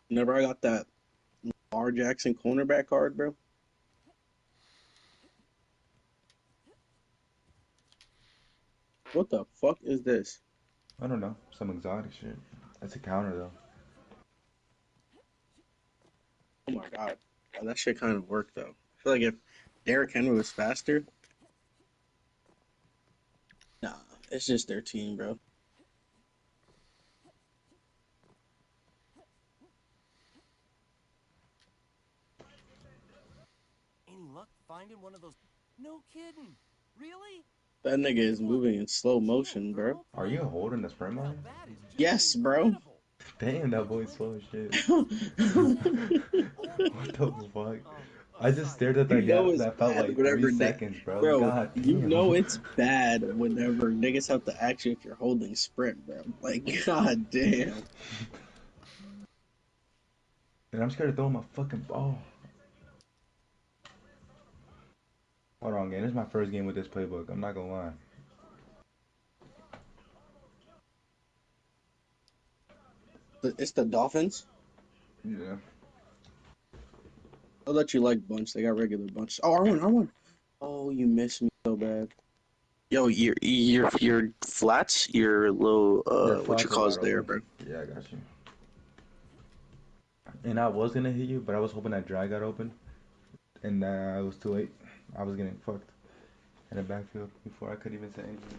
Whenever I got that Lamar Jackson cornerback card, bro. What the fuck is this? I don't know. Some exotic shit. That's a counter though. Oh my god. That shit kind of worked though. I feel like if Derrick Henry was faster, nah, it's just their team, bro. Any luck finding one of those? No kidding. Really? That nigga is What? moving in slow Chill, motion, bro. bro. Are you holding the sprint Now line? that is just Yes, bro. incredible. Damn, that boy's slow as shit. Oh What the fuck? I just sorry. stared at You that know gap it's that felt bad like three whenever Nick, seconds, bro. bro. God You know damn. it's bad whenever niggas have to ask you if you're holding sprint, bro. Like, god damn. And I'm scared to throw my fucking ball. Hold on, gang. This is my first game with this playbook. I'm not gonna lie. It's the Dolphins. Yeah. I'll let you like bunch. They got regular bunch. Oh, R1, R1. Oh, you missed me so bad. Yo, your flats, your little Your what you flats are call wide is there, open. bro. Yeah, I got you. And I was gonna hit you, but I was hoping that drag got open, and it was too late. I was getting fucked in the backfield before I could even say anything.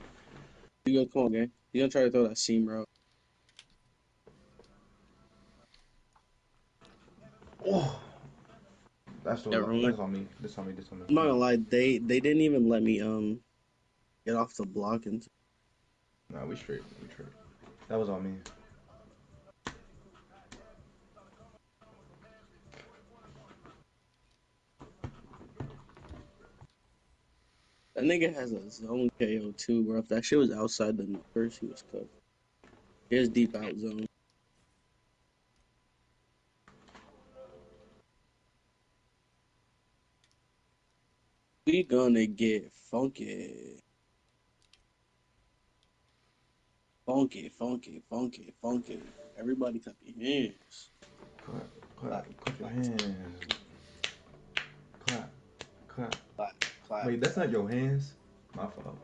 You go, come on, gang. You gonna try to throw that seam route? Oh, Never mind. that's on me. This on me. This on me. I'm not Come gonna on. lie. They didn't even let me get off the block and Nah, we straight. We straight. That was on me. that nigga has a zone KO too, bro. If that shit was outside the numbers, he was cooked. Here's deep out zone. We gonna get funky, funky, funky, funky, funky. Everybody clap your hands. Clap, clap, Clap, clap your clap, hands. Clap, clap. clap, clap, Wait, that's clap. not your hands. My fault.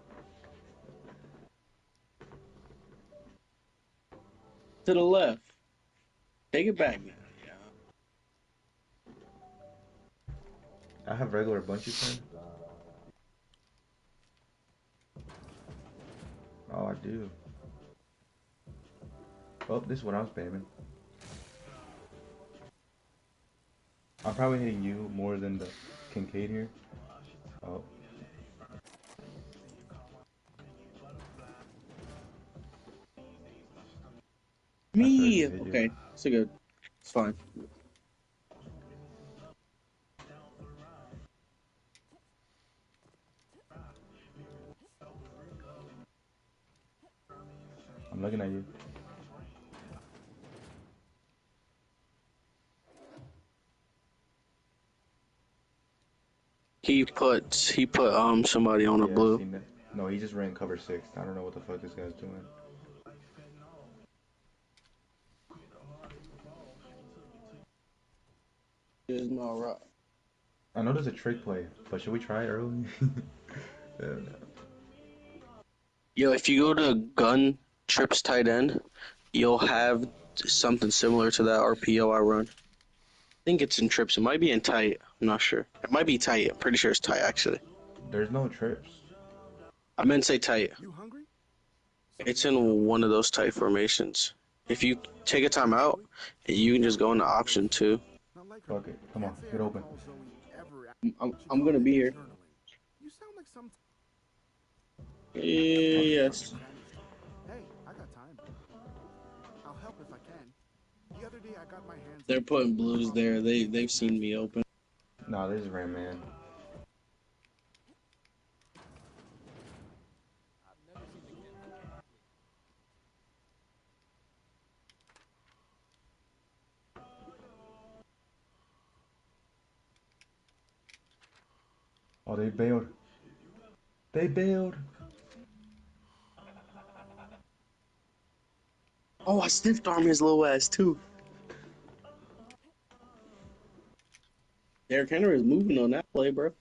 To the left. Take it back now. Yeah. I have regular bunchy friend. Oh, I do. Oh, this is what I'm spamming. I'm probably hitting you more than the Kincaid here. Oh, I should have Me. just hit you. Okay. So good. It's fine. I'm looking at you. He put somebody on a Yeah, I blue. seen that. No, he just ran cover six. I don't know what the fuck this guy's doing. There's no rock. I know there's a trick play, but should we try it early? Yeah, no. Yo, if you go to gun trips tight end, you'll have something similar to that RPO I run. I think it's in trips. It might be in tight. I'm not sure. It might be tight. I'm pretty sure it's tight actually. There's no trips. I meant to say tight. You hungry? Something It's I can help in with? one of those tight formations. If you take a time out, Actually, you can just go into not option really. two. Not like her. Fuck it. Come on, Can't say I get open. recall Zoe ever. She I'm called gonna it be here. journaling. You sound like some. Fuck it. Stuff Yes. in Spanish. Hey, I got time. I'll help if I can. The other day I got my hands on They're a putting kid with blues there. problems with They've basic seen math me stuff. open. Nah, this is Ram Man. Oh, they bailed. They bailed. Oh, I stiffed arm his little ass too. Derrick Henry is moving on that play, bro.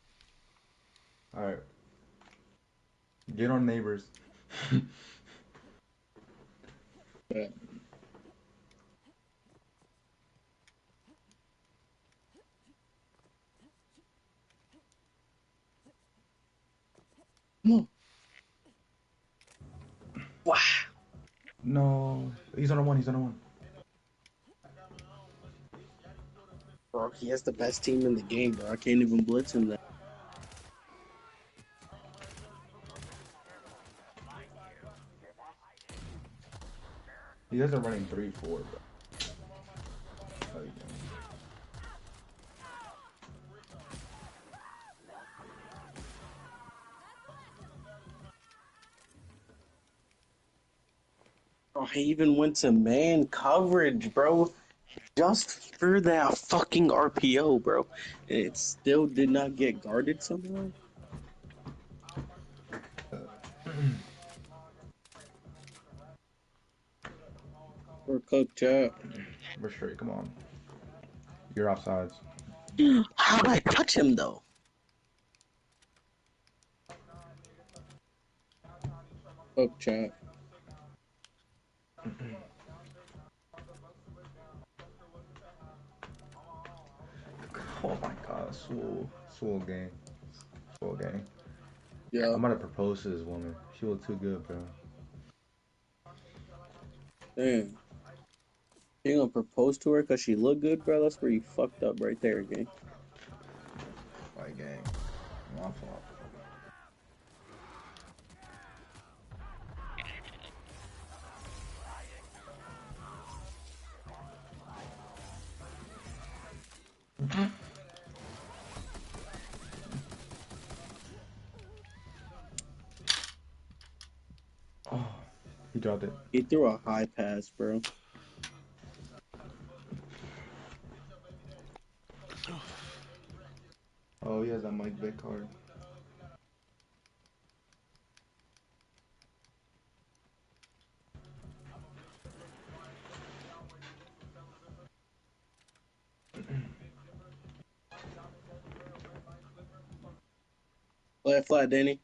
All right, get on neighbors. Yeah. Come on. Wow. No, he's on a one. He's on a one. Bro, he has the best team in the game, bro. I can't even blitz him that. You guys are running 3-4, bro. Like, Bro, he even went to man coverage, bro. Just for that fucking RPO, bro. And it still did not get guarded somehow. Or cooked up. we're straight. Come on, you're offsides. How'd I touch him though? Cooked chat. Oh my God, Swole gang, Swole gang. Yeah. I'm gonna propose to this woman. She look too good, bro. Damn. You gonna propose to her because she look good, bro? That's where you fucked up right there, gang. Like gang, my fault. Oh, he dropped it. He threw a high pass, bro. Oh, he has a Mike Vick card. Play it flat, Danny.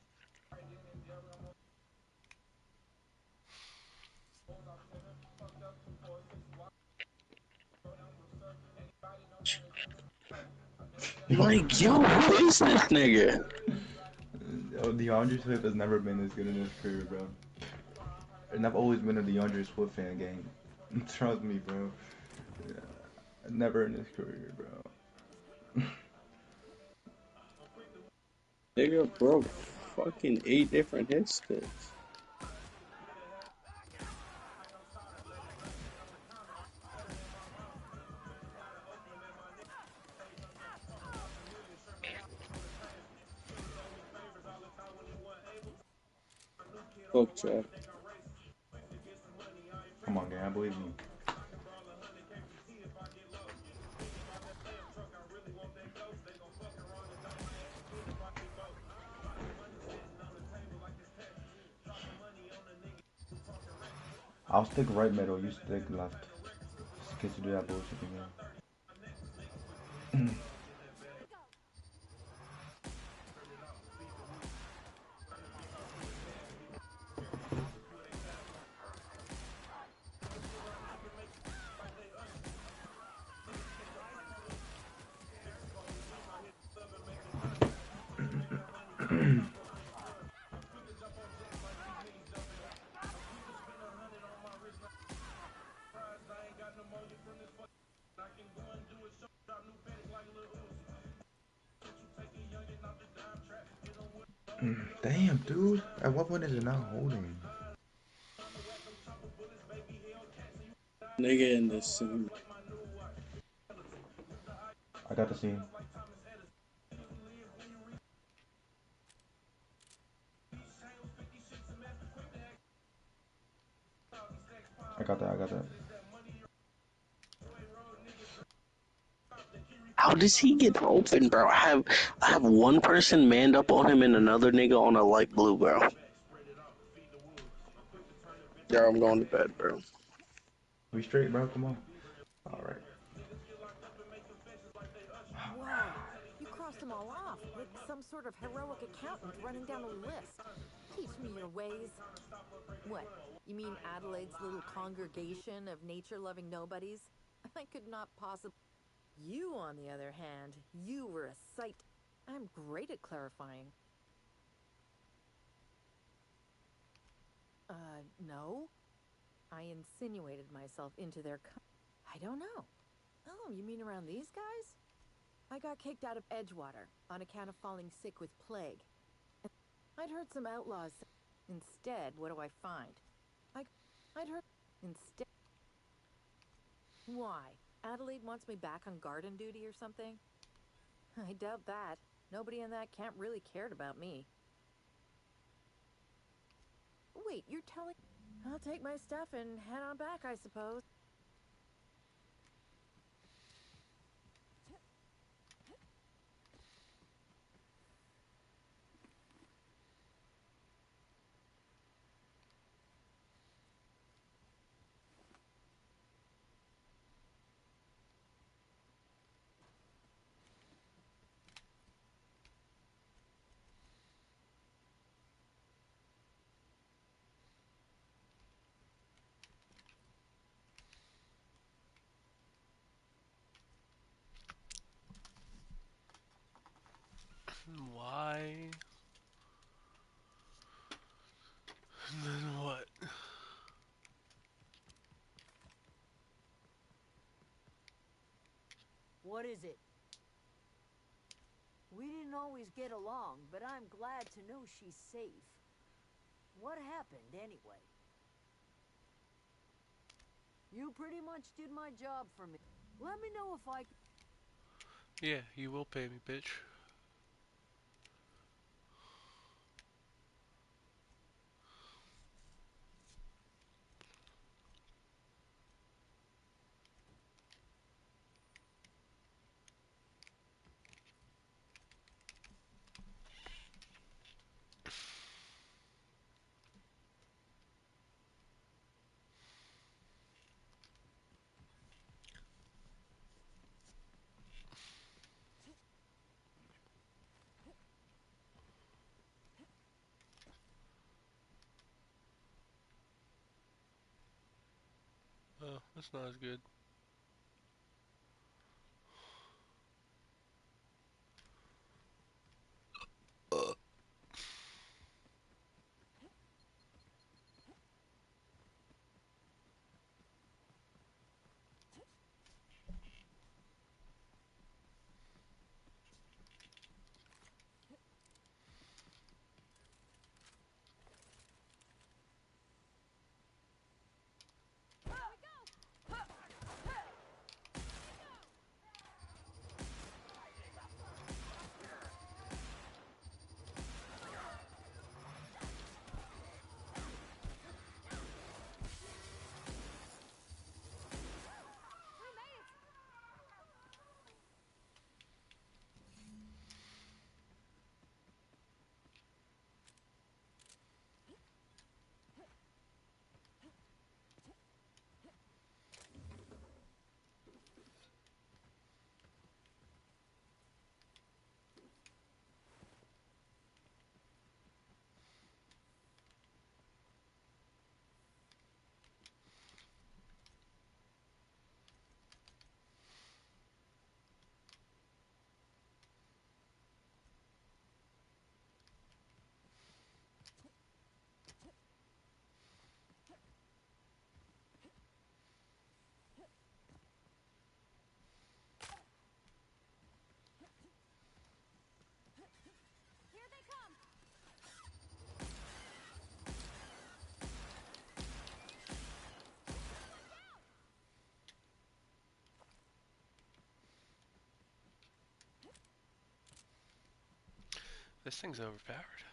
Like, yo, who is this nigga? Oh, DeAndre Swift has never been this good in his career, bro. And I've always been a DeAndre Swift fan, gang. Trust me, bro. Yeah, never in his career, bro. Nigga broke fucking 8 different hit sticks. Cooked chat. Come on, gang. I believe in you. I'll stick right middle. You stick left. Just in case you do that bullshit again. Damn, dude. At what point is it not holding? Nigga in the same. I got the scene. I got that. I got that. How does he get open, bro? I have one person manned up on him and another nigga on a light blue, bro. Yeah, I'm going to bed, bro. We straight, bro. Come on. All right. Whoa. all off, like some sort of heroic accountant running down a list. Teach me your ways. What? You mean Adelaide's little congregation of nature-loving nobodies? I could not possibly... You, on the other hand, you were a sight. I'm great at clarifying. No. I insinuated myself into their... I don't know. Oh, you mean around these guys? I got kicked out of Edgewater on account of falling sick with plague. I'd heard some outlaws say, instead, what do I find? I'd heard... Instead... Why? Adelaide wants me back on garden duty or something? I doubt that. Nobody in that camp really cared about me. Wait, you're telling... I'll take my stuff and head on back, I suppose. Why? And then what? What is it? We didn't always get along, but I'm glad to know she's safe. What happened, anyway? You pretty much did my job for me. Let me know if I can... Yeah, you will pay me, bitch. Oh, that's not as good. Here they come! This thing's overpowered.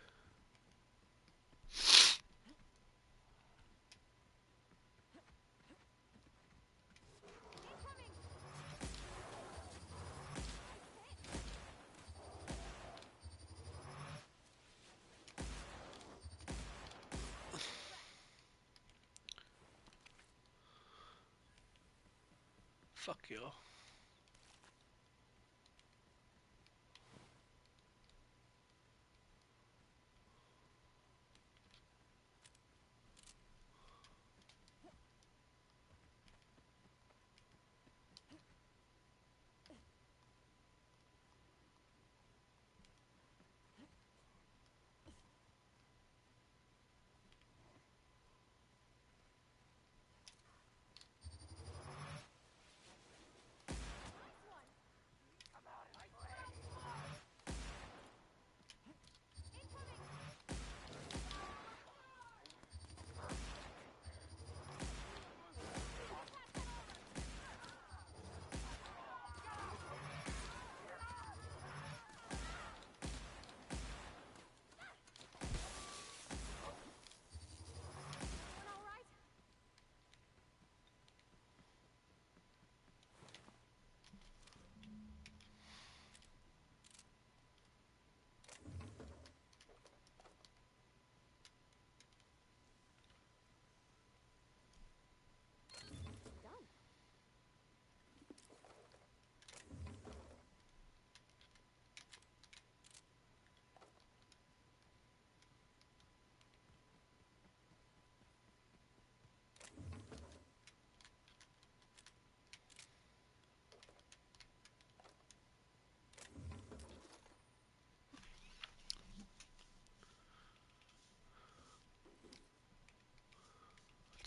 Incoming! Fuck you.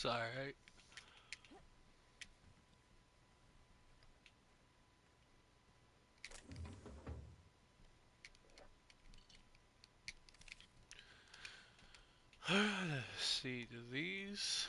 It's alright. Let's see, do these...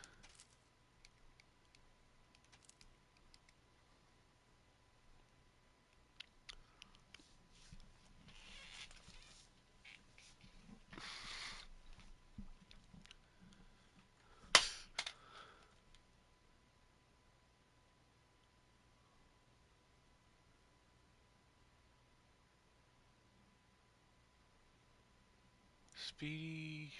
Speedy,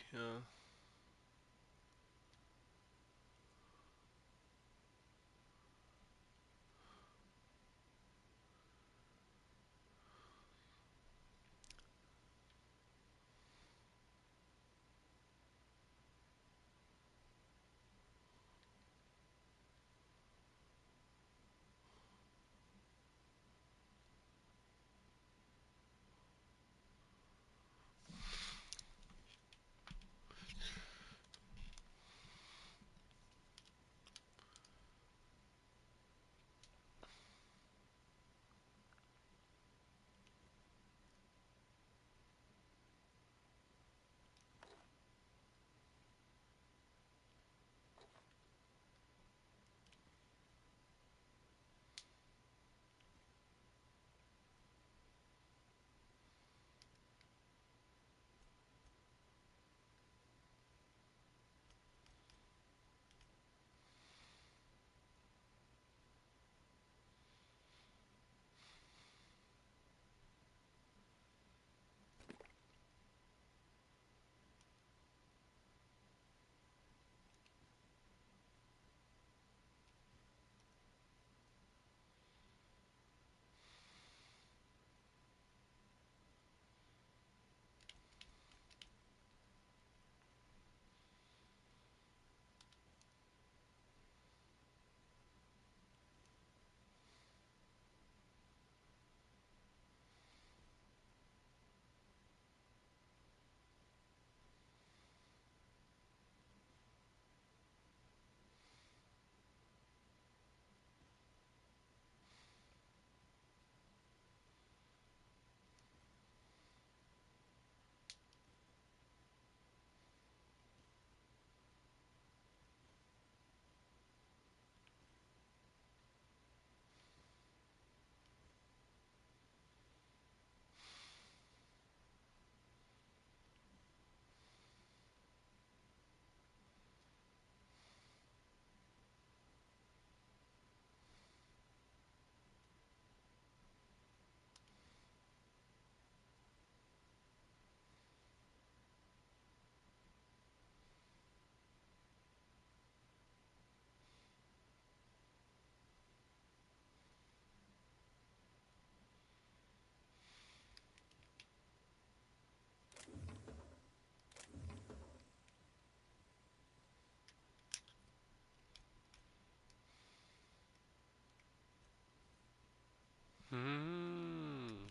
Hmm.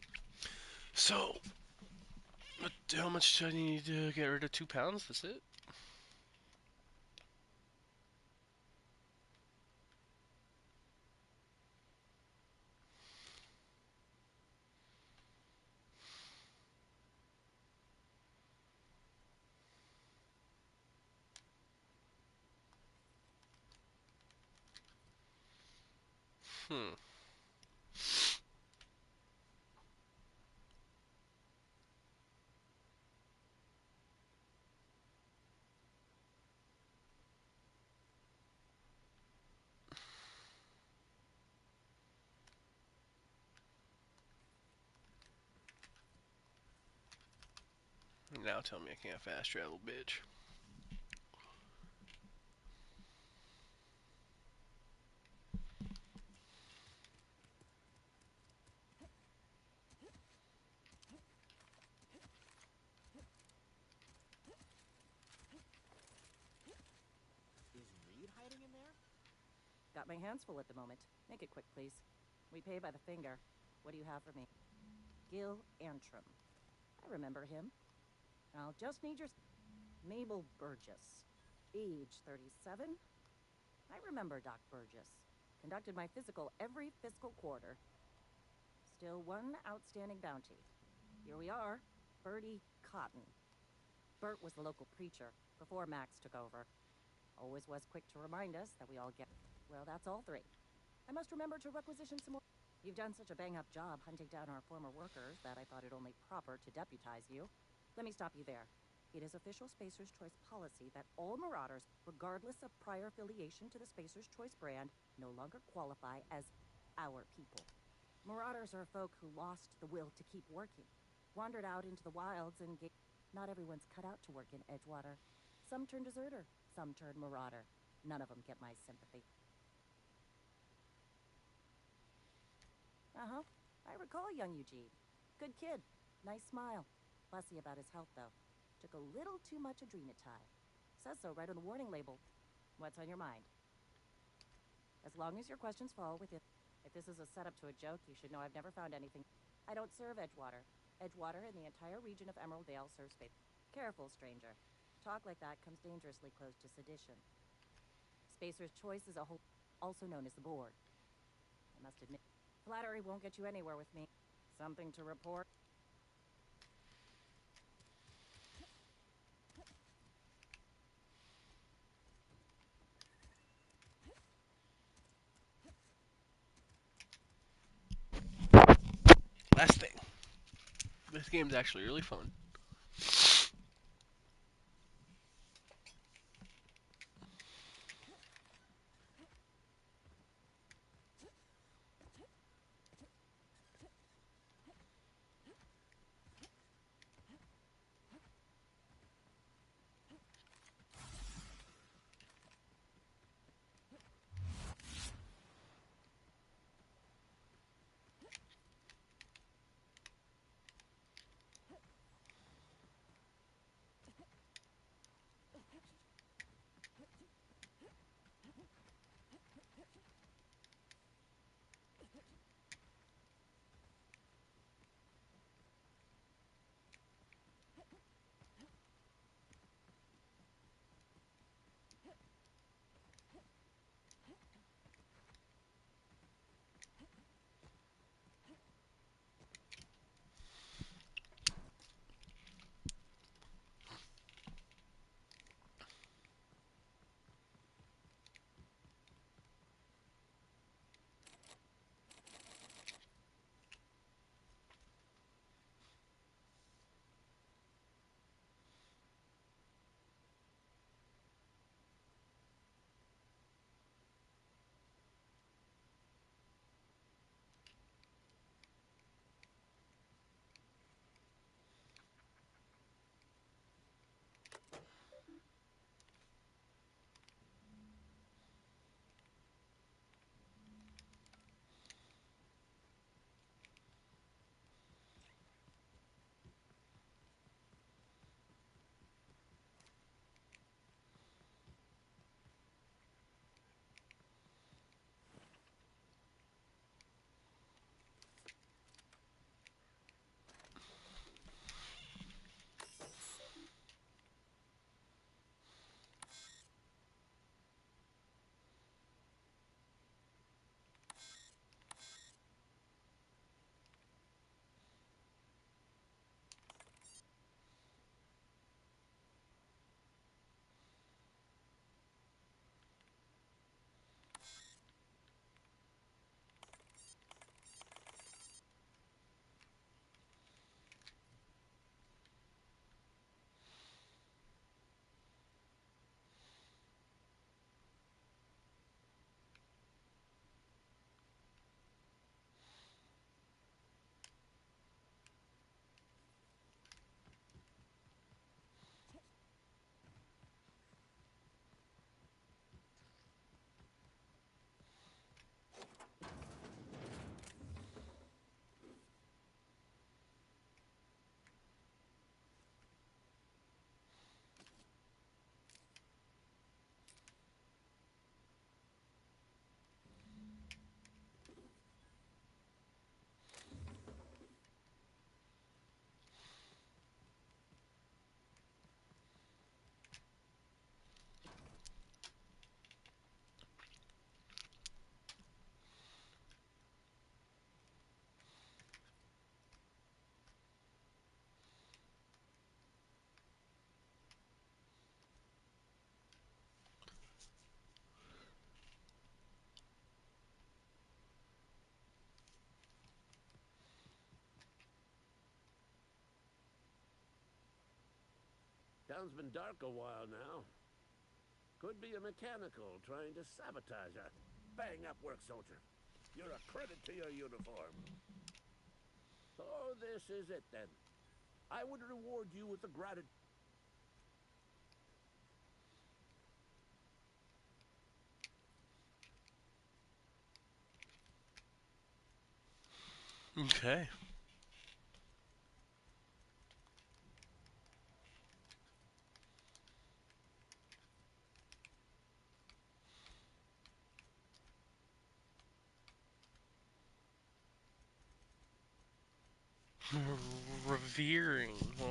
So, how much do I need to get rid of 2 pounds? That's it? Hmm. Now tell me I can't fast travel, bitch. Is Reed hiding in there? Got my hands full at the moment. Make it quick, please. We pay by the finger. What do you have for me? Gil Antrim. I remember him. I'll just need your... Mabel Burgess. Age 37. I remember Doc Burgess. Conducted my physical every fiscal quarter. Still one outstanding bounty. Here we are, Bertie Cotton. Bert was the local preacher before Max took over. Always was quick to remind us that we all get... Well, that's all three. I must remember to requisition some more... You've done such a bang-up job hunting down our former workers that I thought it only proper to deputize you. Let me stop you there. It is official Spacer's Choice policy that all Marauders, regardless of prior affiliation to the Spacer's Choice brand, no longer qualify as our people. Marauders are folk who lost the will to keep working, wandered out into the wilds and gave... Not everyone's cut out to work in Edgewater. Some turn deserter, some turn marauder. None of them get my sympathy. Uh-huh. I recall young Eugene. Good kid. Nice smile. Fussy about his health, though. Took a little too much adrenatide. Says so right on the warning label. What's on your mind? As long as your questions fall within... If this is a setup to a joke, you should know I've never found anything... I don't serve Edgewater. Edgewater and the entire region of Emerald Dale serve space. Careful, stranger. Talk like that comes dangerously close to sedition. Spacer's Choice is a whole... also known as the Board. I must admit, flattery won't get you anywhere with me. Something to report? Last thing. This game's actually really fun. town's been dark a while now. Could be a mechanical trying to sabotage us. Bang up work, soldier. You're a credit to your uniform. So this is it then. I would reward you with a gratitude. Okay. Revering, huh?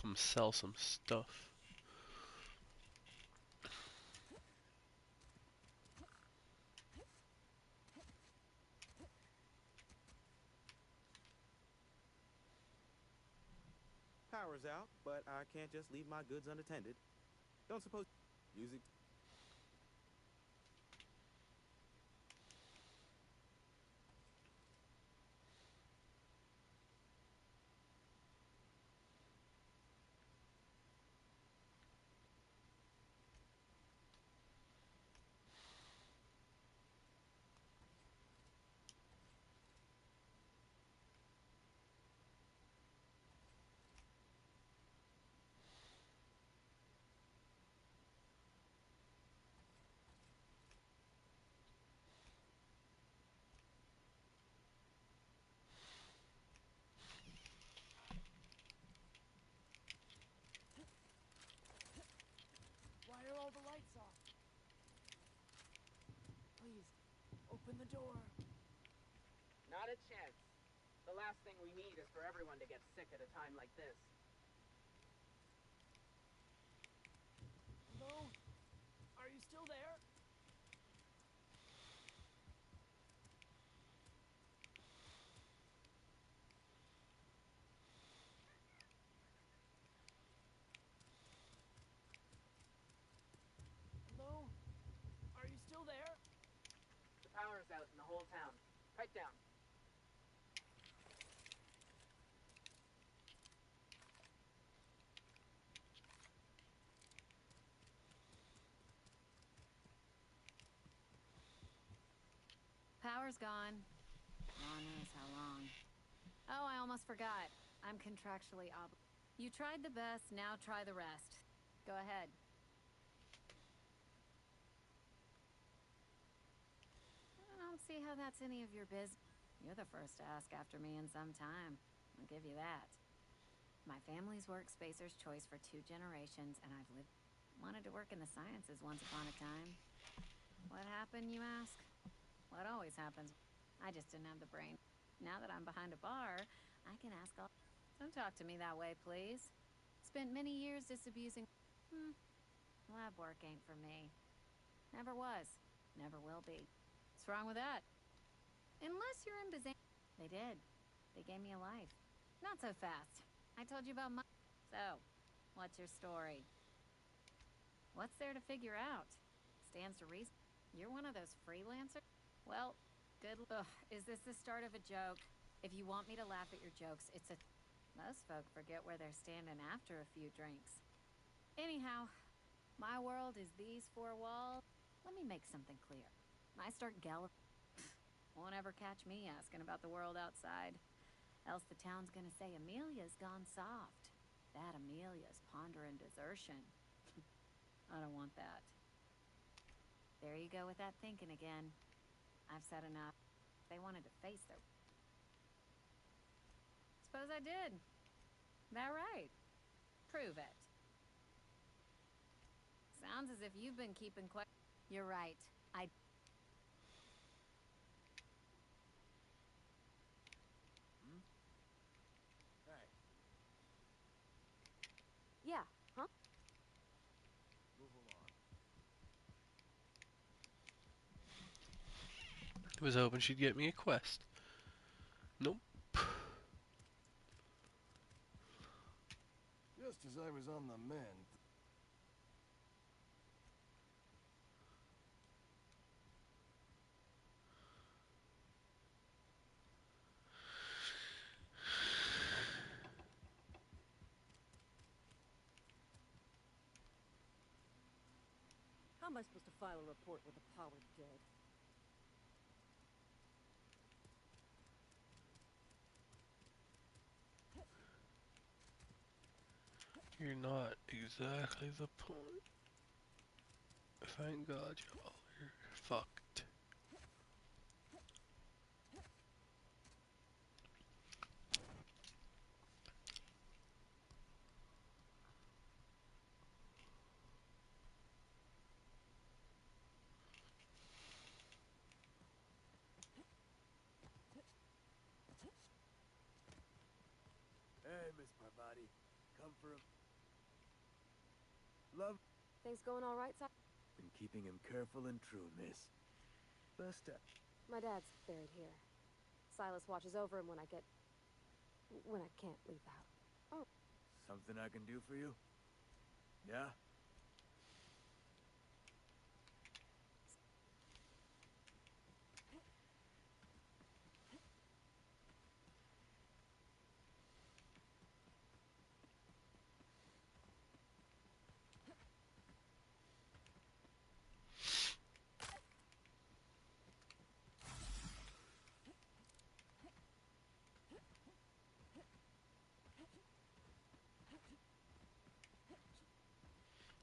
Come sell some stuff. Power's out, but I can't just leave my goods unattended. Don't suppose music. Why are all the lights off? Please, open the door. Not a chance. The last thing we need is for everyone to get sick at a time like this. Hello? Are you still there? Hello? Are you still there? The power's out in the whole town. Pipe down. Power's gone. God knows how long. Oh, I almost forgot. I'm contractually obligated. You tried the best, now try the rest. Go ahead. I don't see how that's any of your business. You're the first to ask after me in some time. I'll give you that. My family's work Spacer's choice for 2 generations, and I've lived. Wanted to work in the sciences once upon a time. What happened, you ask? What always happens. I just didn't have the brain. Now that I'm behind a bar, I can ask all. Don't talk to me that way, please. Spent many years disabusing. Lab work ain't for me. Never was. Never will be. What's wrong with that? Unless you're in Bazan. They did. They gave me a life. Not so fast. I told you about my. So, what's your story? What's there to figure out? Stands to reason. You're one of those freelancers? Well, good. Ugh, is this the start of a joke? If you want me to laugh at your jokes, it's a. Most folk forget where they're standing after a few drinks. Anyhow, my world is these 4 walls. Let me make something clear. I start gallop. Won't ever catch me asking about the world outside. Else the town's gonna say Amelia's gone soft. That Amelia's pondering desertion. I don't want that. There you go with that thinking again. I've said enough. They wanted to face their... Suppose I did. That right? Prove it. Sounds as if you've been keeping quiet. You're right. Hmm? Hey, Yeah, huh? move along. Was hoping she'd get me a quest. Nope. Just as I was on the mend. How am I supposed to file a report with the power dead? You're not exactly the point. Thank God you're fucked. Hey, Miss Parvati. Come for a... Love... Things going all right, Si? Been keeping him careful and true, miss. Best My dad's buried here. Silas watches over him when I can't leave the house. Oh. Something I can do for you? Yeah?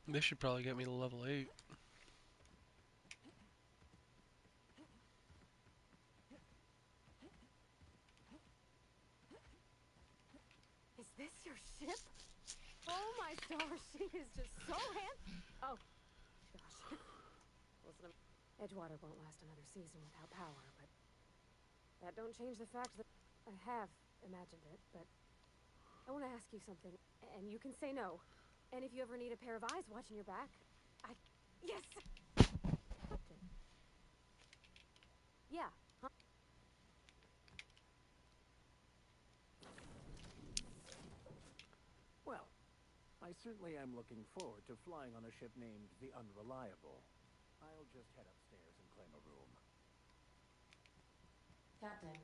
This should probably get me to level 8. Is this your ship? Oh my stars, she is just so handsome. Oh, gosh. Listen, Edgewater won't last another season without power, but that don't change the fact that I have imagined it, but I want to ask you something, and you can say no. And if you ever need a pair of eyes watching your back, Yes! Yeah, huh? Well, I certainly am looking forward to flying on a ship named the Unreliable. I'll just head upstairs and claim a room. Captain,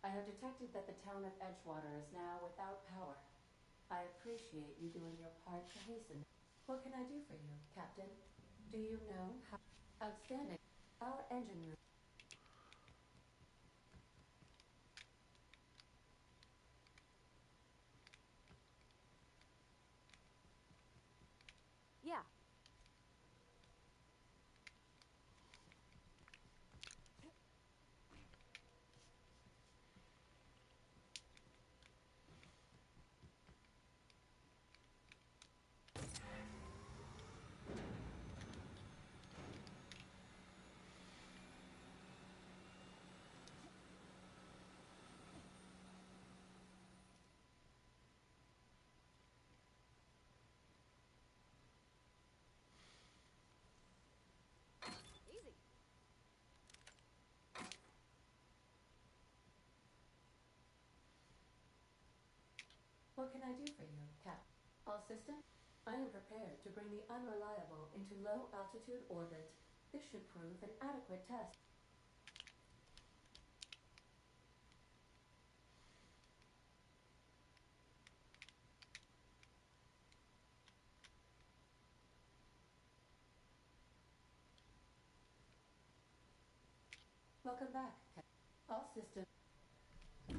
I have detected that the town of Edgewater is now without power. I appreciate you doing your part to hasten. What can I do for you, Captain? Do you know how outstanding our engine room? Yeah. Easy. What can I do for you, Captain? All systems? I am prepared to bring the Unreliable into low altitude orbit. This should prove an adequate test. Welcome back, Captain. All systems. We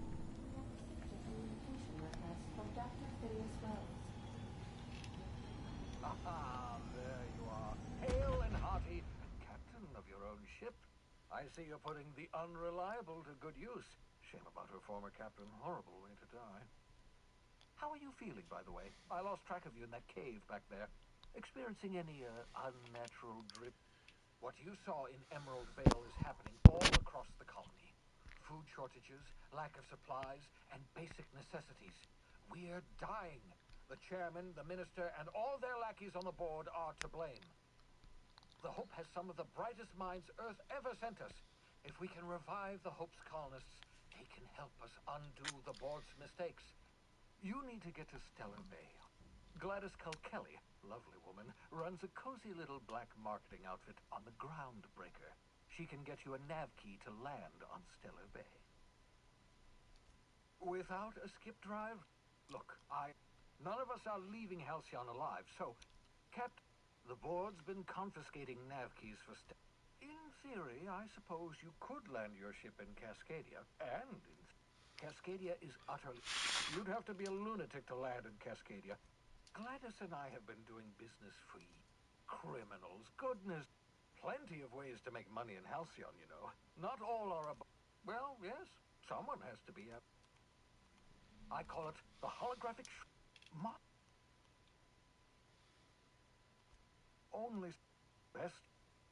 have received a communication request from Dr. Phineas Wells. Ah, there you are. Hale and hearty, and captain of your own ship. I see you're putting the unreliable to good use. Shame about her former captain. Horrible way to die. How are you feeling, by the way? I lost track of you in that cave back there. Experiencing any, unnatural drip? What you saw in Emerald Vale is happening all across the colony. Food shortages, lack of supplies, and basic necessities. We're dying. The chairman, the minister, and all their lackeys on the board are to blame. The Hope has some of the brightest minds Earth ever sent us. If we can revive the Hope's colonists, they can help us undo the board's mistakes. You need to get to Stellar Bay. Gladys Kelly, lovely woman, runs a cozy little black marketing outfit on the Groundbreaker. She can get you a nav key to land on Stellar Bay. Without a skip drive? Look, none of us are leaving Halcyon alive, so, Captain, the board's been confiscating nav keys for In theory, I suppose you could land your ship in Cascadia, and Cascadia is utterly... You'd have to be a lunatic to land in Cascadia. Gladys and I have been doing business for criminals. Goodness. Plenty of ways to make money in Halcyon, you know. Not all are well, yes, someone has to be. I call it the holographic only best.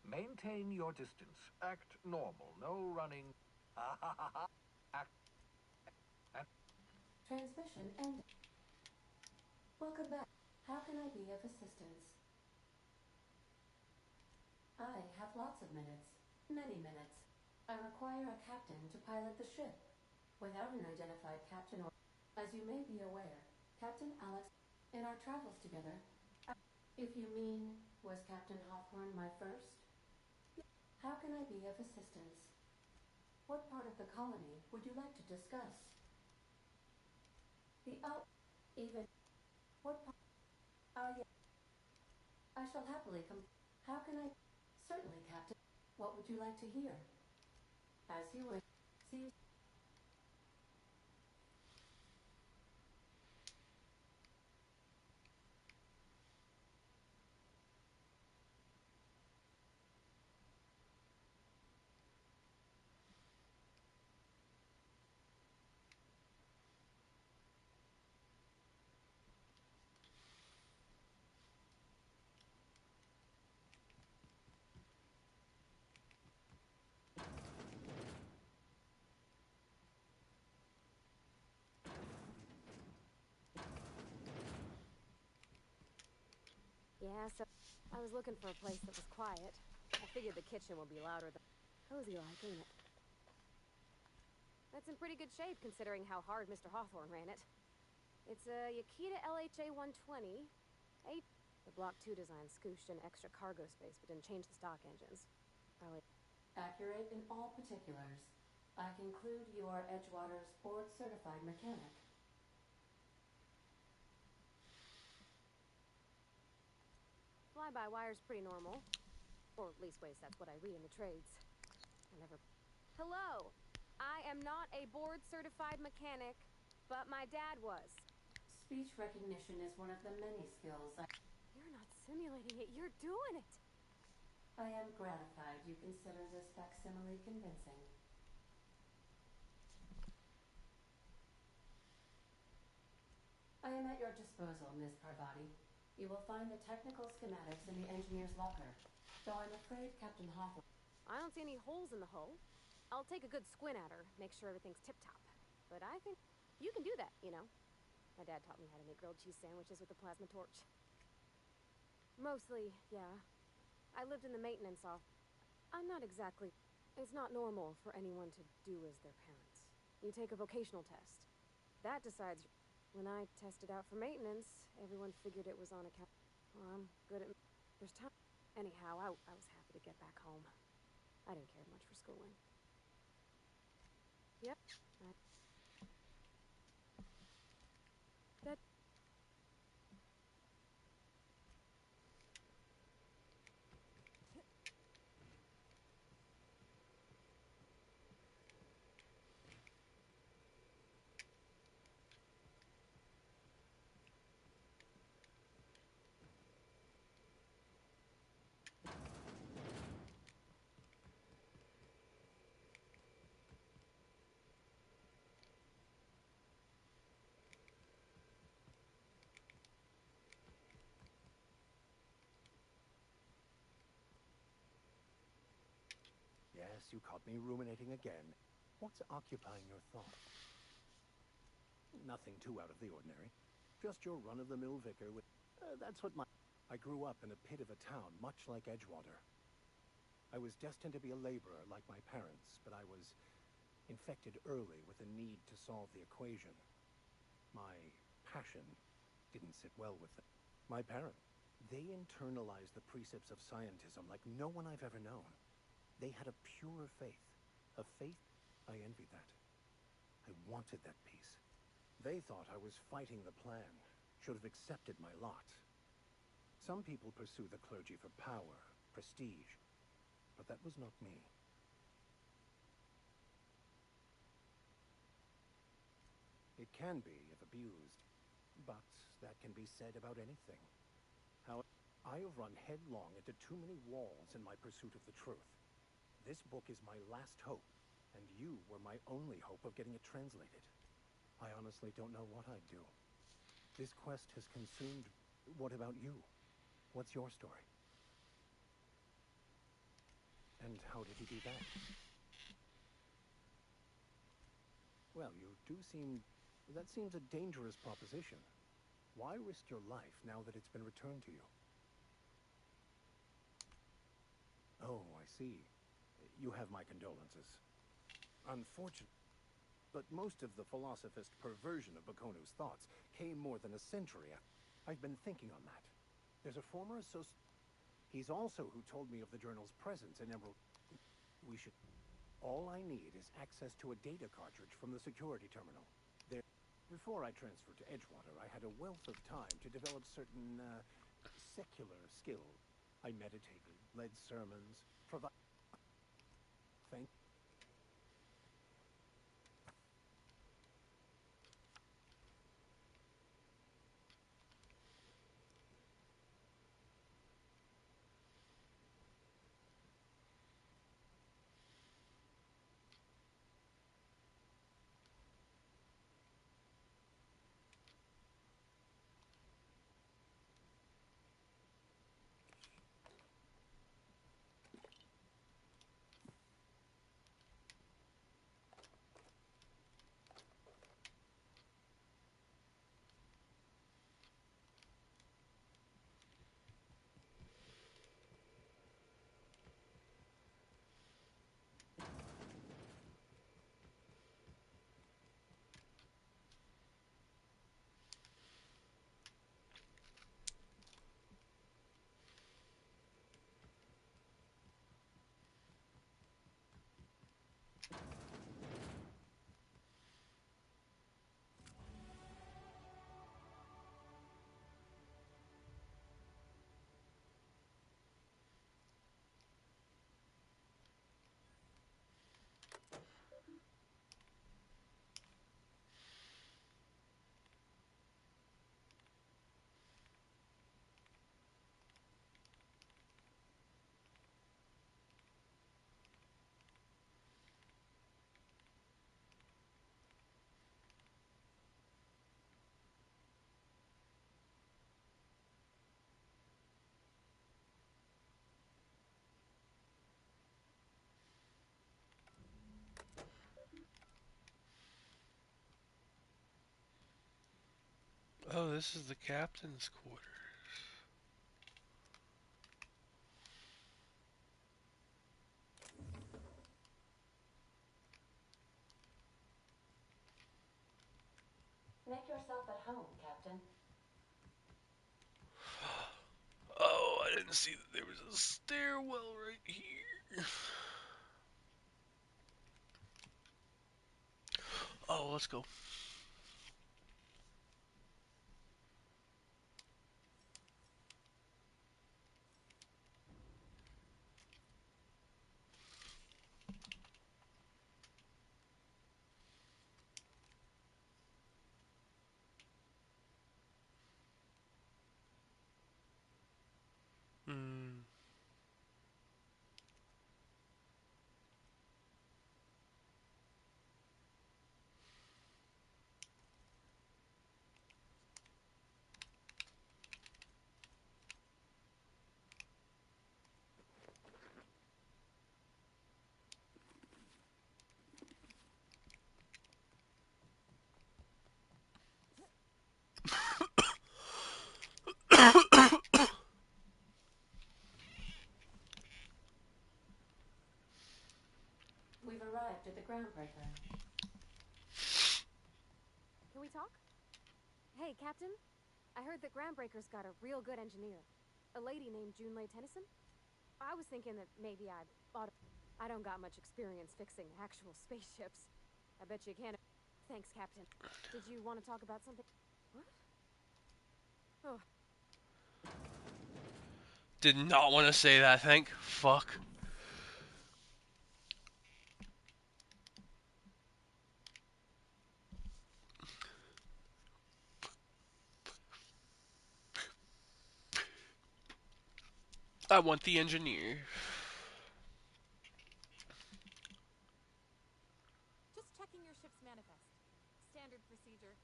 Maintain your distance. Act normal. No running. Act and Transmission ended. Welcome back. How can I be of assistance? I have lots of minutes. Many minutes. I require a captain to pilot the ship. Without an identified captain or... As you may be aware, Captain Alex, in our travels together... If you mean, was Captain Hawthorne my first? How can I be of assistance? What part of the colony would you like to discuss? The even... What part... yes. I shall happily come... How can I... Certainly, Captain. What would you like to hear? As you wish. See you... Yeah, so I was looking for a place that was quiet. I figured the kitchen would be louder than cozy like, ain't it? That's in pretty good shape considering how hard Mr. Hawthorne ran it. It's a Yakita LHA 120. The Block 2 design scooshed in extra cargo space but didn't change the stock engines. Probably Accurate in all particulars. I conclude you are Edgewater's board-certified mechanic. fly-by-wire's pretty normal. Or at least ways that's what I read in the trades. I never... Hello! I am not a board-certified mechanic, but my dad was. Speech recognition is one of the many skills You're not simulating it, you're doing it! I am gratified you consider this facsimile convincing. I am at your disposal, Ms. Parvati. You will find the technical schematics in the engineer's locker, though I'm afraid Captain Hawthorne... I don't see any holes in the hull. I'll take a good squint at her, make sure everything's tip-top. But I think you can do that, you know. My dad taught me how to make grilled cheese sandwiches with a plasma torch. Mostly, yeah. I lived in the maintenance office. I'm not exactly... It's not normal for anyone to do as their parents. You take a vocational test. That decides... When I tested out for maintenance, everyone figured it was on account... Well, I'm good at... There's time... Anyhow, I was happy to get back home. I didn't care much for schooling. Yep. That... you caught me ruminating again. What's occupying your thoughts? Nothing too out of the ordinary. Just your run-of-the-mill vicar with... that's what my... I grew up in a pit of a town, much like Edgewater. I was destined to be a laborer like my parents, but I was infected early with a need to solve the equation. My passion didn't sit well with them. My parents, they internalized the precepts of scientism like no one I've ever known. They had a pure faith. A faith, I envied that. I wanted that peace. They thought I was fighting the plan, should have accepted my lot. Some people pursue the clergy for power, prestige, but that was not me. It can be if abused, but that can be said about anything. However, I have run headlong into too many walls in my pursuit of the truth. This book is my last hope, and you were my only hope of getting it translated. I honestly don't know what I'd do. This quest has consumed... What about you? What's your story? And how did you do that? Well, you do seem... That seems a dangerous proposition. Why risk your life now that it's been returned to you? Oh, I see. You have my condolences. Unfortunately, but most of the philosophist perversion of Bakonu's thoughts came more than a century after. I've been thinking on that. There's a former associate... He's also who told me of the journal's presence in Emerald... We should... All I need is access to a data cartridge from the security terminal. There... Before I transferred to Edgewater, I had a wealth of time to develop certain, secular skills. I meditated, led sermons, Thank... Oh, this is the captain's quarters. Make yourself at home, Captain. Oh, I didn't see that there was a stairwell right here. Oh, let's go. Hmm. groundbreaker. Can we talk? Hey, Captain. I heard that Groundbreaker's got a real good engineer. A lady named Junlei Tennyson. I was thinking that maybe I ought to... I don't got much experience fixing actual spaceships. I bet you can't... Thanks, Captain. Did you want to talk about something? What? Oh. Did not want to say that, thank fuck. I want the engineer. Just checking your ship's manifest. Standard procedure.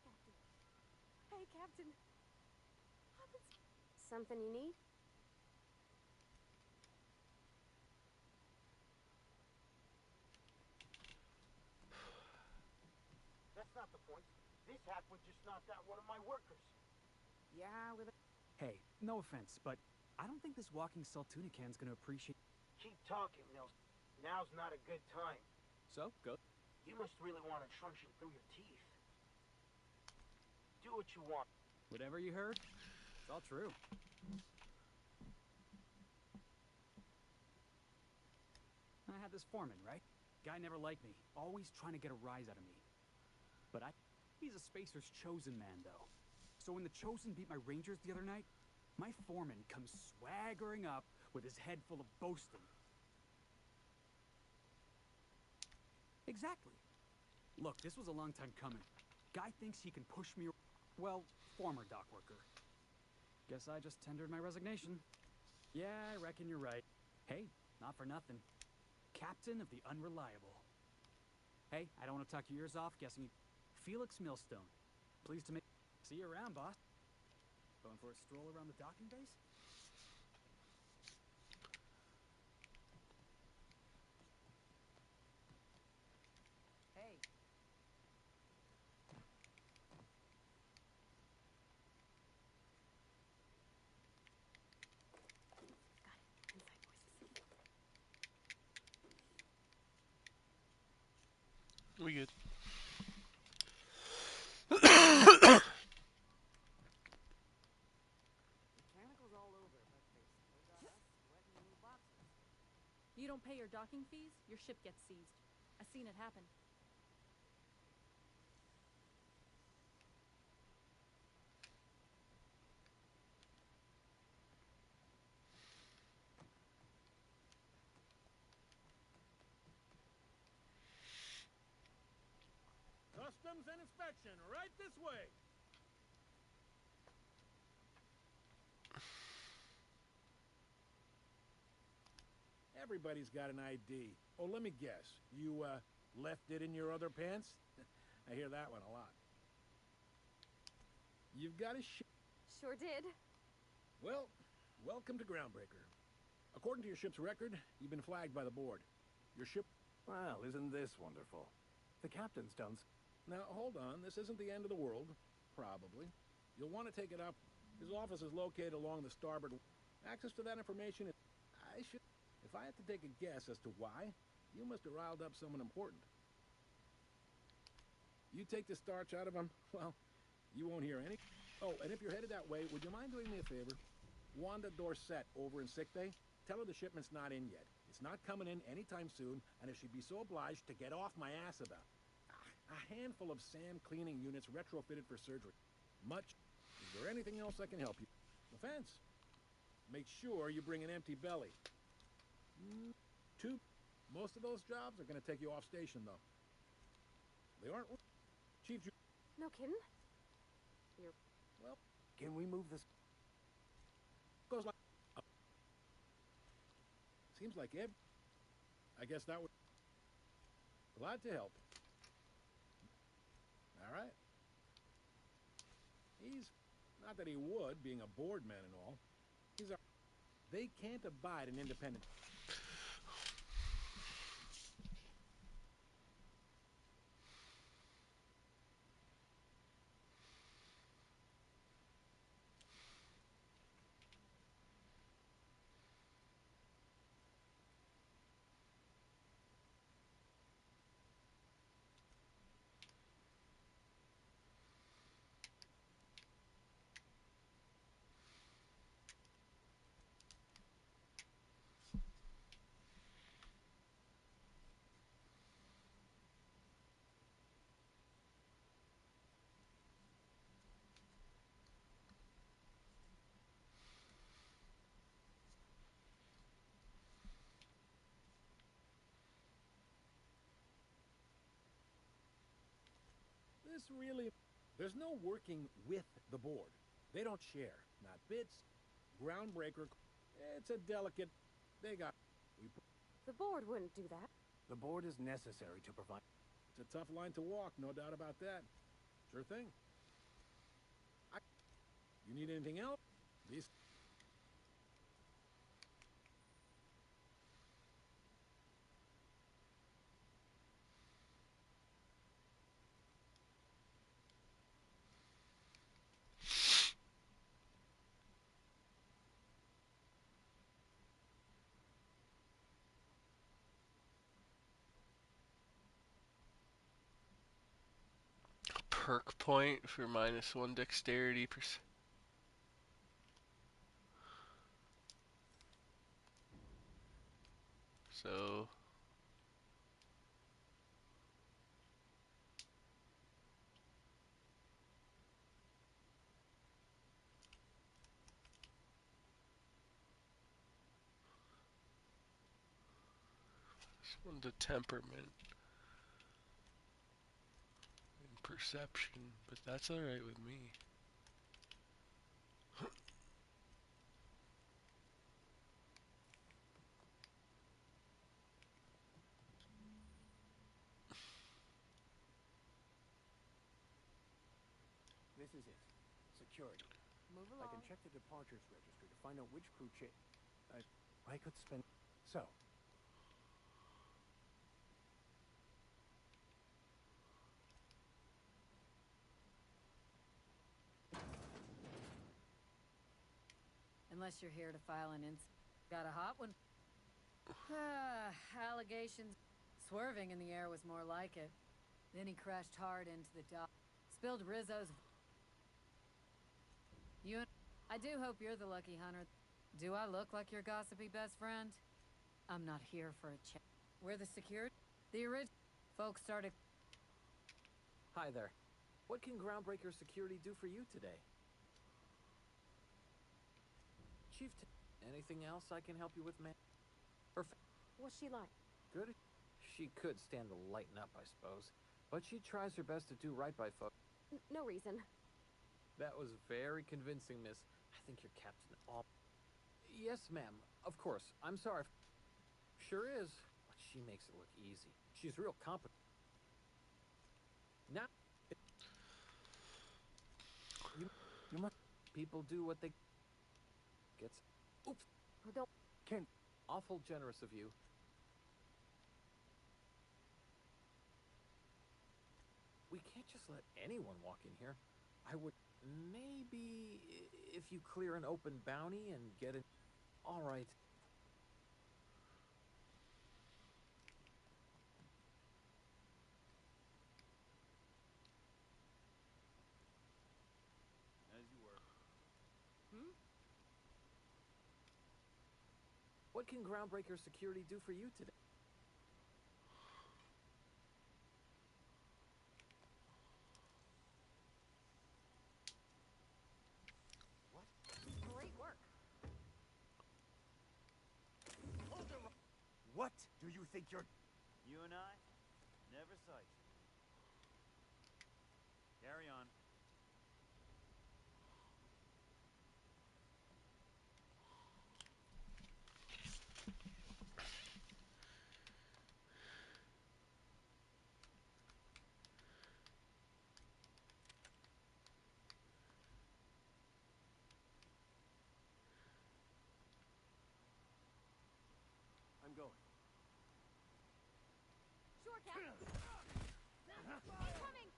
Captain. Hey, Captain. Something you need? That's not the point. This hackwood just knocked out one of my workers. Yeah, with a... Hey, no offense, but I don't think this walking Saltunican's gonna appreciate... Keep talking, Nils. Now's not a good time. So, go. You must really want to truncheon through your teeth. Do what you want. Whatever you heard, it's all true. I had this foreman, right? Guy never liked me, always trying to get a rise out of me. But he's a Spacer's chosen man, though. So when the Chosen beat my Rangers the other night, my foreman comes swaggering up with his head full of boasting. Exactly. Look, this was a long time coming. Guy thinks he can push me... Well, former dock worker. Guess I just tendered my resignation. Yeah, I reckon you're right. Hey, not for nothing. Captain of the Unreliable. Hey, I don't want to talk your ears off, guessing you... Felix Millstone. Pleased to meet... See you around, boss. Going for a stroll around the docking base? Hey. We good. Mechanicals all over, but they still got us sweating new boxes. You don't pay your docking fees, your ship gets seized. I've seen it happen. Customs and inspection, right this way. Everybody's got an ID. Oh, let me guess. You, left it in your other pants? I hear that one a lot. You've got a ship. Sure did. Well, welcome to Groundbreaker. According to your ship's record, you've been flagged by the board. Your ship... Well, isn't this wonderful? The captain's done... Now, hold on. This isn't the end of the world. Probably. You'll want to take it up. His office is located along the starboard... Access to that information is... I should... If I had to take a guess as to why, you must have riled up someone important. You take the starch out of him, well, you won't hear any... Oh, and if you're headed that way, would you mind doing me a favor? Wanda Dorset over in sickbay, tell her the shipment's not in yet. It's not coming in anytime soon, and if she'd be so obliged to get off my ass about it. A handful of SAM cleaning units retrofitted for surgery. Much. Is there anything else I can help you? Offense. Make sure you bring an empty belly. Two. Most of those jobs are going to take you off station, though. They aren't... Chief... No kidding? You're... Well... Can we move this... Goes like... Seems like every... I guess that would... Glad to help. All right. He's... Not that he would, being a board man and all. He's a... They can't abide an independent... this really... There's no working with the board. They don't share. Not bits. Groundbreaker. It's a delicate... They got... The board wouldn't do that. The board is necessary to provide... It's a tough line to walk, no doubt about that. Sure thing. You need anything else? These... Perk point for -1 dexterity. So one to temperament and perception, but that's alright with me. This is it. Security. Move I along. can check the departures registry to find out which crew I could spend... So... Unless you're here to file an Got a hot one? Allegations. Swerving in the air was more like it. Then he crashed hard into the dock. Spilled Rizzo's... I do hope you're the lucky hunter. Do I look like your gossipy best friend? I'm not here for a chat. We're the security? The original... Folks started... Hi there. What can Groundbreaker Security do for you today? Chief, anything else I can help you with, man? What's she like? Good. She could stand to lighten up, I suppose. But she tries her best to do right by folks. No reason. That was very convincing, miss. I think your captain all... Yes, ma'am. Of course. I'm sorry. Sure is. But she makes it look easy. She's real competent. Now... You must... People do what they... Gets... Oops. Don't... Can... Awful generous of you. We can't just let anyone walk in here. I would... Maybe... If you clear an open bounty and get it... All right. As you were. What can Groundbreaker Security do for you today? What? Great work. What do you think you're... You and I? Never saw each other. Carry on. I'm going. Sure, Captain. Incoming!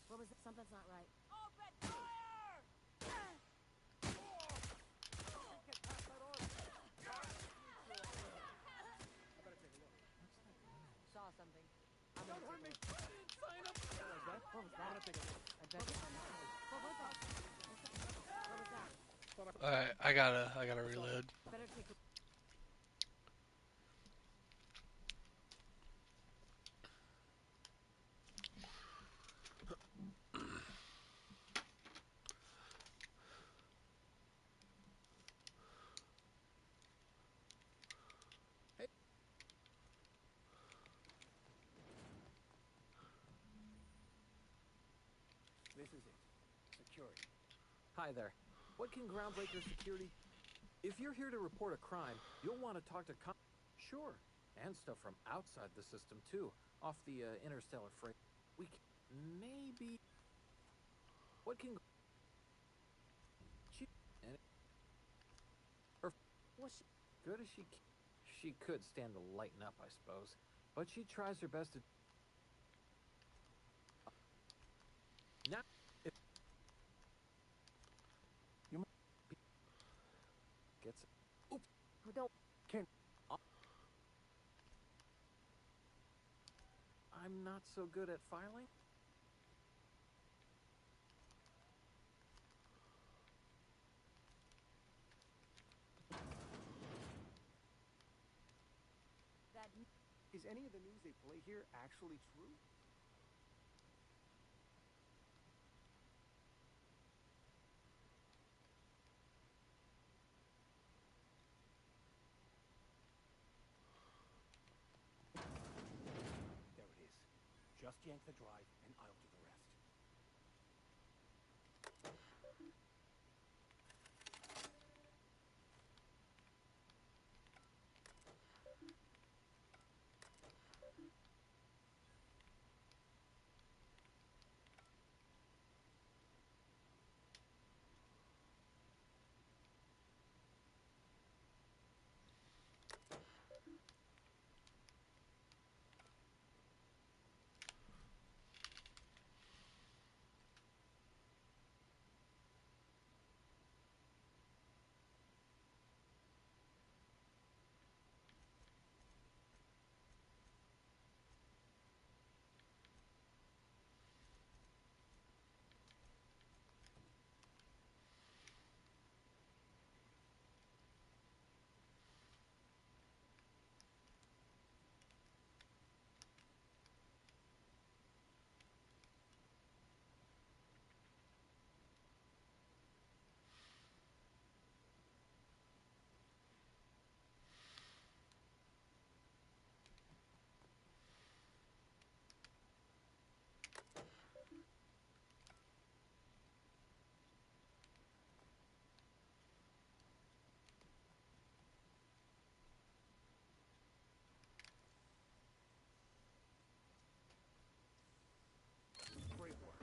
What was that? Something's not right. Open fire! Saw something. Don't hurt me! Sign up! What was that? I bet What was that? What was that? Alright, I gotta reload. Better take a... Hi there. What can Groundbreaker Security... If you're here to report a crime, you'll want to talk to... Sure. And stuff from outside the system, too. Off the interstellar freight. We can... Maybe... What can... She... And her... Was she... Good as she can. She could stand to lighten up, I suppose. But she tries her best to... Now... If... You might... Gets... Oops. Oh, don't. Can't... I'm not so good at filing. That... Is any of the news they play here actually true? There it is. Just yank the drive, and I'll do the rest. Great work.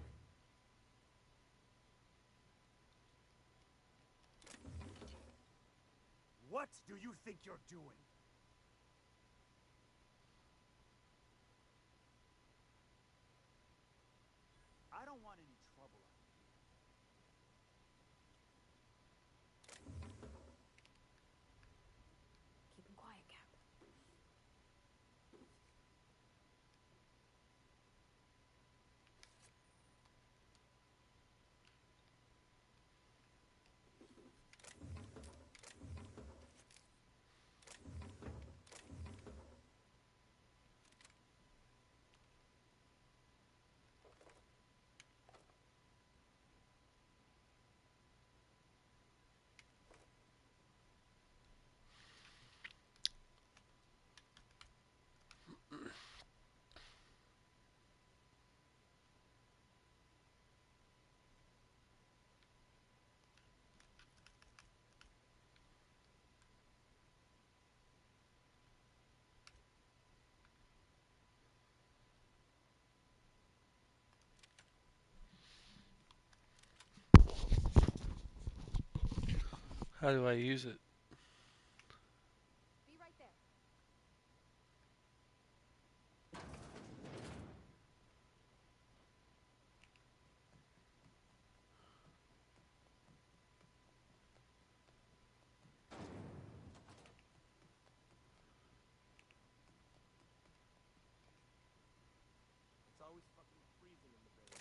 What do you think you're doing? I don't want any trouble out here. Keep him quiet, Cap. How do I use it? Be right there. It's always fucking freezing in the bay.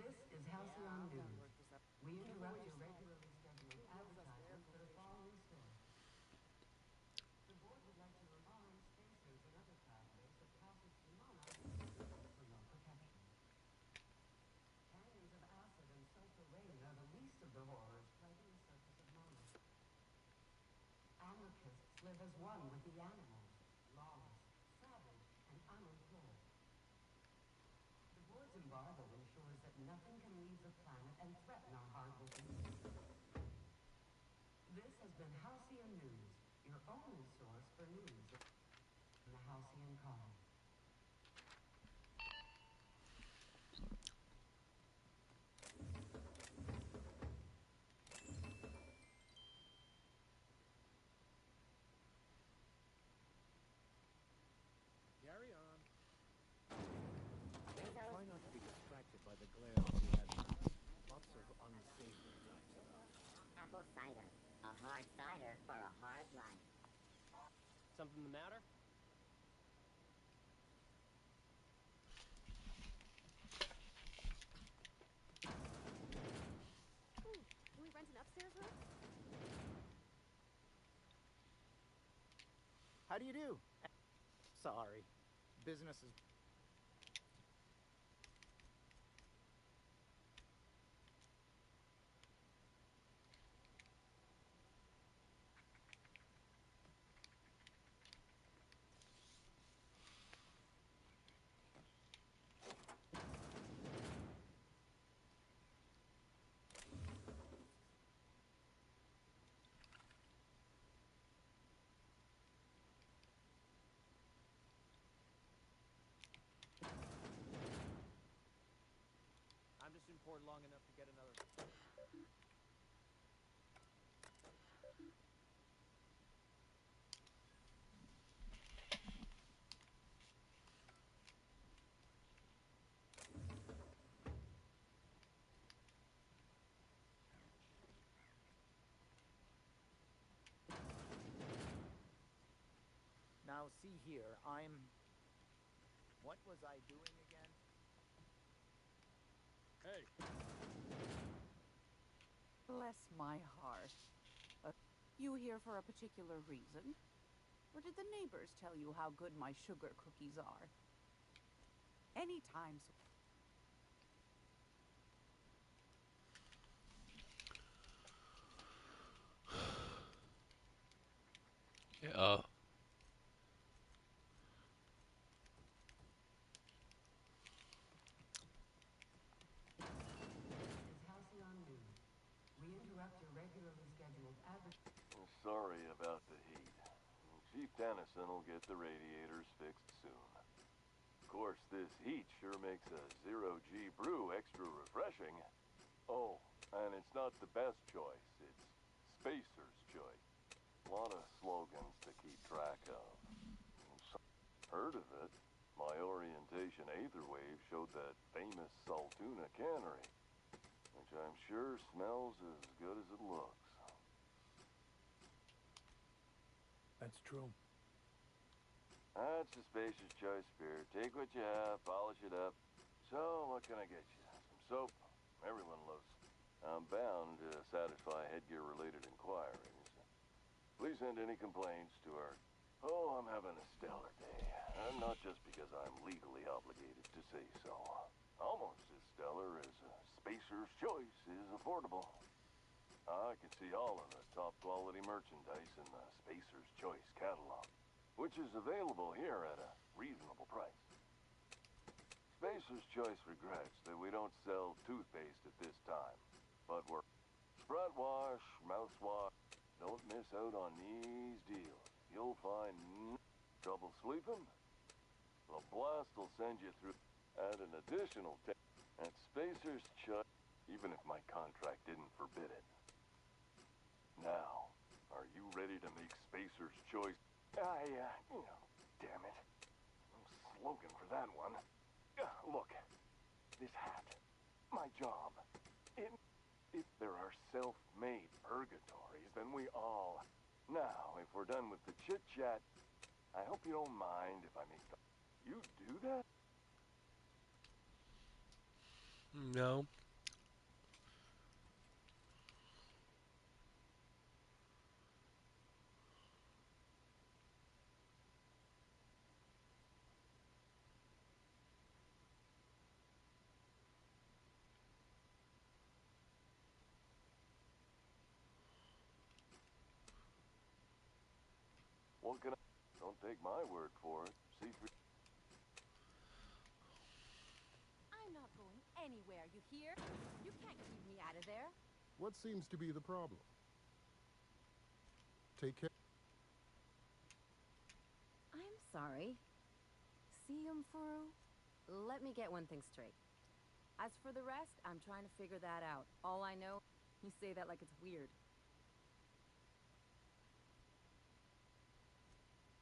This is Halcyon News. We interrupt your regularly scheduled advertisements for the following story. The board would like to remind spacers and other travelers that passage to Monarch is restricted for your protection. Canyons of acid and sulfur rain are the least of the horrors plaguing the surface of Monarch. Anarchists live as one with the animals, lawless, savage. embargo ensures that nothing can leave the planet and threaten our hardworking. This has been Halcyon News, your only source for news in the Halcyon colony. Carry on. Try not to be distracted by the glare of the adverts. Lots of unsavory types about. Apple cider. A hard cider for a hard life. Something the matter? Ooh, can we rent an upstairs room? How do you do? Sorry. Business is... I'm just in port long enough to get another. Now, see here, What was I doing again? Hey. Bless my heart. You here for a particular reason? Or did the neighbors tell you how good my sugar cookies are? Anytime. Yeah. Is Halcyon News. We interrupt your regularly scheduled Sorry about the heat. Chief Dennison will get the radiators fixed soon. Of course, this heat sure makes a zero-G brew extra refreshing. Oh, and it's not the best choice. It's Spacer's choice. A lot of slogans to keep track of. Heard of it? My orientation aetherwave showed that famous Saltuna cannery, which I'm sure smells as good as it looks. That's true. That's a Spacer's choice beer. Take what you have, polish it up. So, what can I get you? Some soap? Everyone loves. I'm bound to satisfy headgear-related inquiries. Please send any complaints to our... Oh, I'm having a stellar day. And not just because I'm legally obligated to say so. Almost as stellar as Spacer's choice is affordable. I can see all of the top-quality merchandise in the Spacer's Choice catalog, which is available here at a reasonable price. Spacer's Choice regrets that we don't sell toothpaste at this time, but we're spread wash, mouthwash. Don't miss out on these deals. You'll find trouble sleeping? The blast will send you through at an additional at Spacer's Choice, even if my contract didn't forbid it. Now, are you ready to make Spacer's Choice? Damn it. No slogan for that one. Look, this hat, my job. If there are self-made purgatories, then we all... Now, if we're done with the chit-chat, I hope you don't mind if I make the... You do that? No. What can I... Don't take my word for it. See for... I'm not going anywhere, you hear? You can't keep me out of there. What seems to be the problem? Take care. I'm sorry. See, Furu? Let me get one thing straight. As for the rest, I'm trying to figure that out. All I know, you say that like it's weird.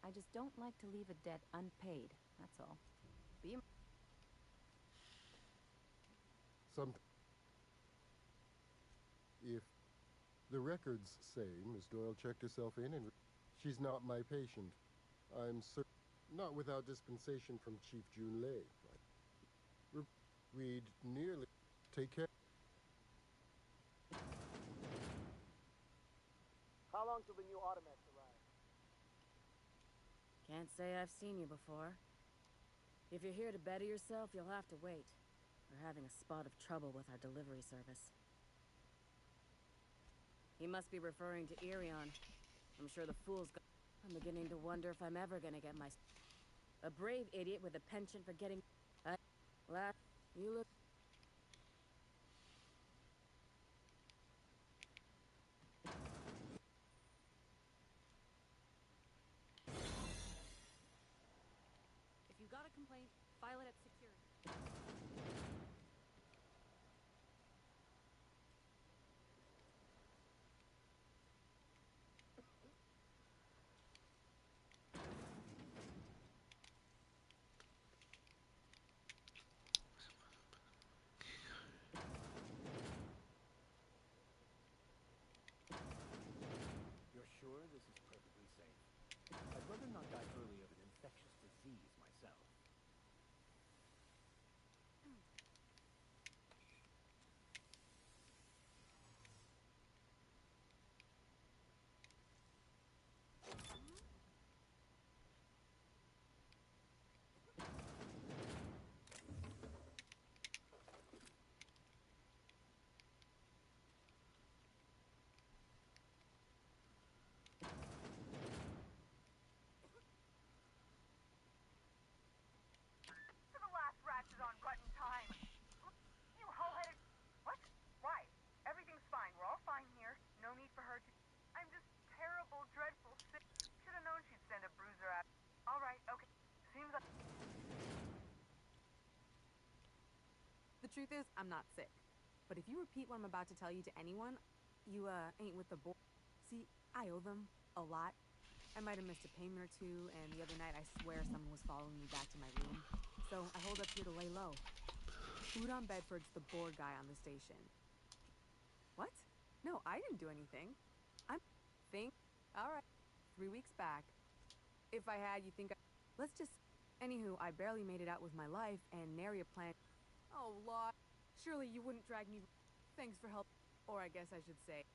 I just don't like to leave a debt unpaid, that's all. Be a... If the records say Miss Doyle checked herself in and she's not my patient, I'm certain, not without dispensation from Chief Jun Lei. We'd nearly take care. How long till the new automats arrive? Can't say I've seen you before. If you're here to better yourself, you'll have to wait. We're having a spot of trouble with our delivery service. He must be referring to Irion. I'm sure the fool's got... I'm beginning to wonder if I'm ever gonna get my... A brave idiot with a penchant for getting... You look... If you got a complaint, file it at security. You're sure this is perfectly safe? I'd rather not die early of an infectious disease myself. To the last ratchet on rotten time. You hoe-headed... What? Why? Everything's fine. We're all fine here. No need for her to... I'm just terrible, dreadful sick. Should have known she'd send a bruiser out. All right, okay. Seems like... The truth is, I'm not sick. But if you repeat what I'm about to tell you to anyone, you, ain't with the boy. See, I owe them a lot. I might have missed a payment or two, and the other night I swear someone was following me back to my room. So I hold up here to lay low. Udon Bedford's the board guy on the station. What? No, I didn't do anything. I'm... Think? Alright. 3 weeks back. If I had, you think I... Let's just... Anywho, I barely made it out with my life, and nary a plan... Oh, Lord. Surely you wouldn't drag me... Thanks for help. Or I guess I should say...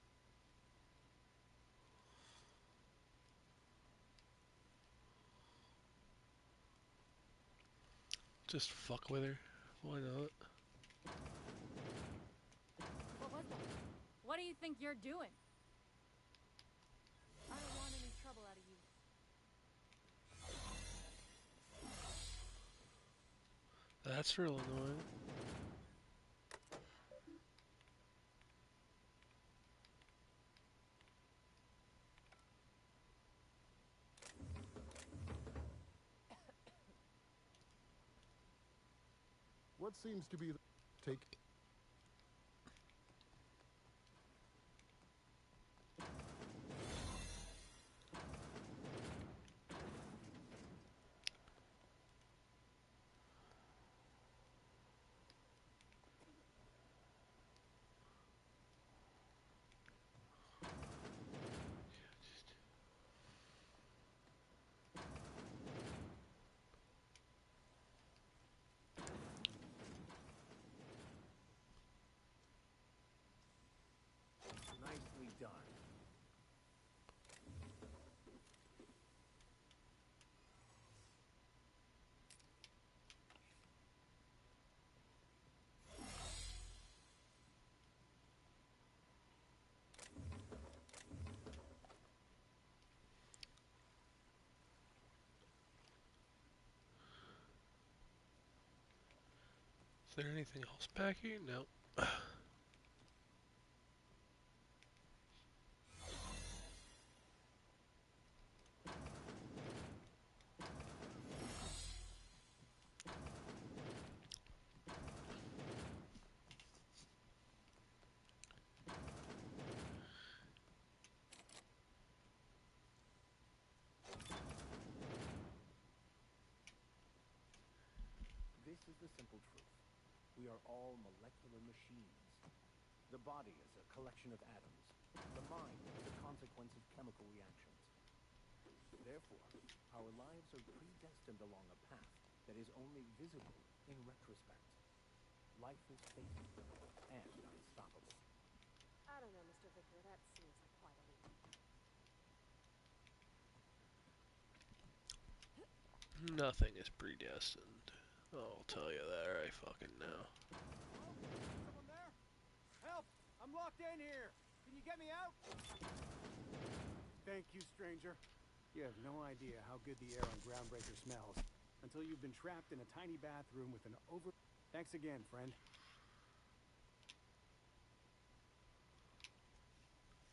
Just fuck with her. Why not? What was that? What do you think you're doing? I don't want any trouble out of you. That's real annoying. What seems to be the... Take... Is there anything else back here? No. This is the simple truth. We are all molecular machines. The body is a collection of atoms. The mind is a consequence of chemical reactions. Therefore, our lives are predestined along a path that is only visible in retrospect. Life is fatal and unstoppable. I don't know, Mr. Vicker. That seems like quite a leap. Nothing is predestined. I'll tell you that right fucking now. Someone there? Help! I'm locked in here! Can you get me out? Thank you, stranger. You have no idea how good the air on Groundbreaker smells until you've been trapped in a tiny bathroom with an over... Thanks again, friend.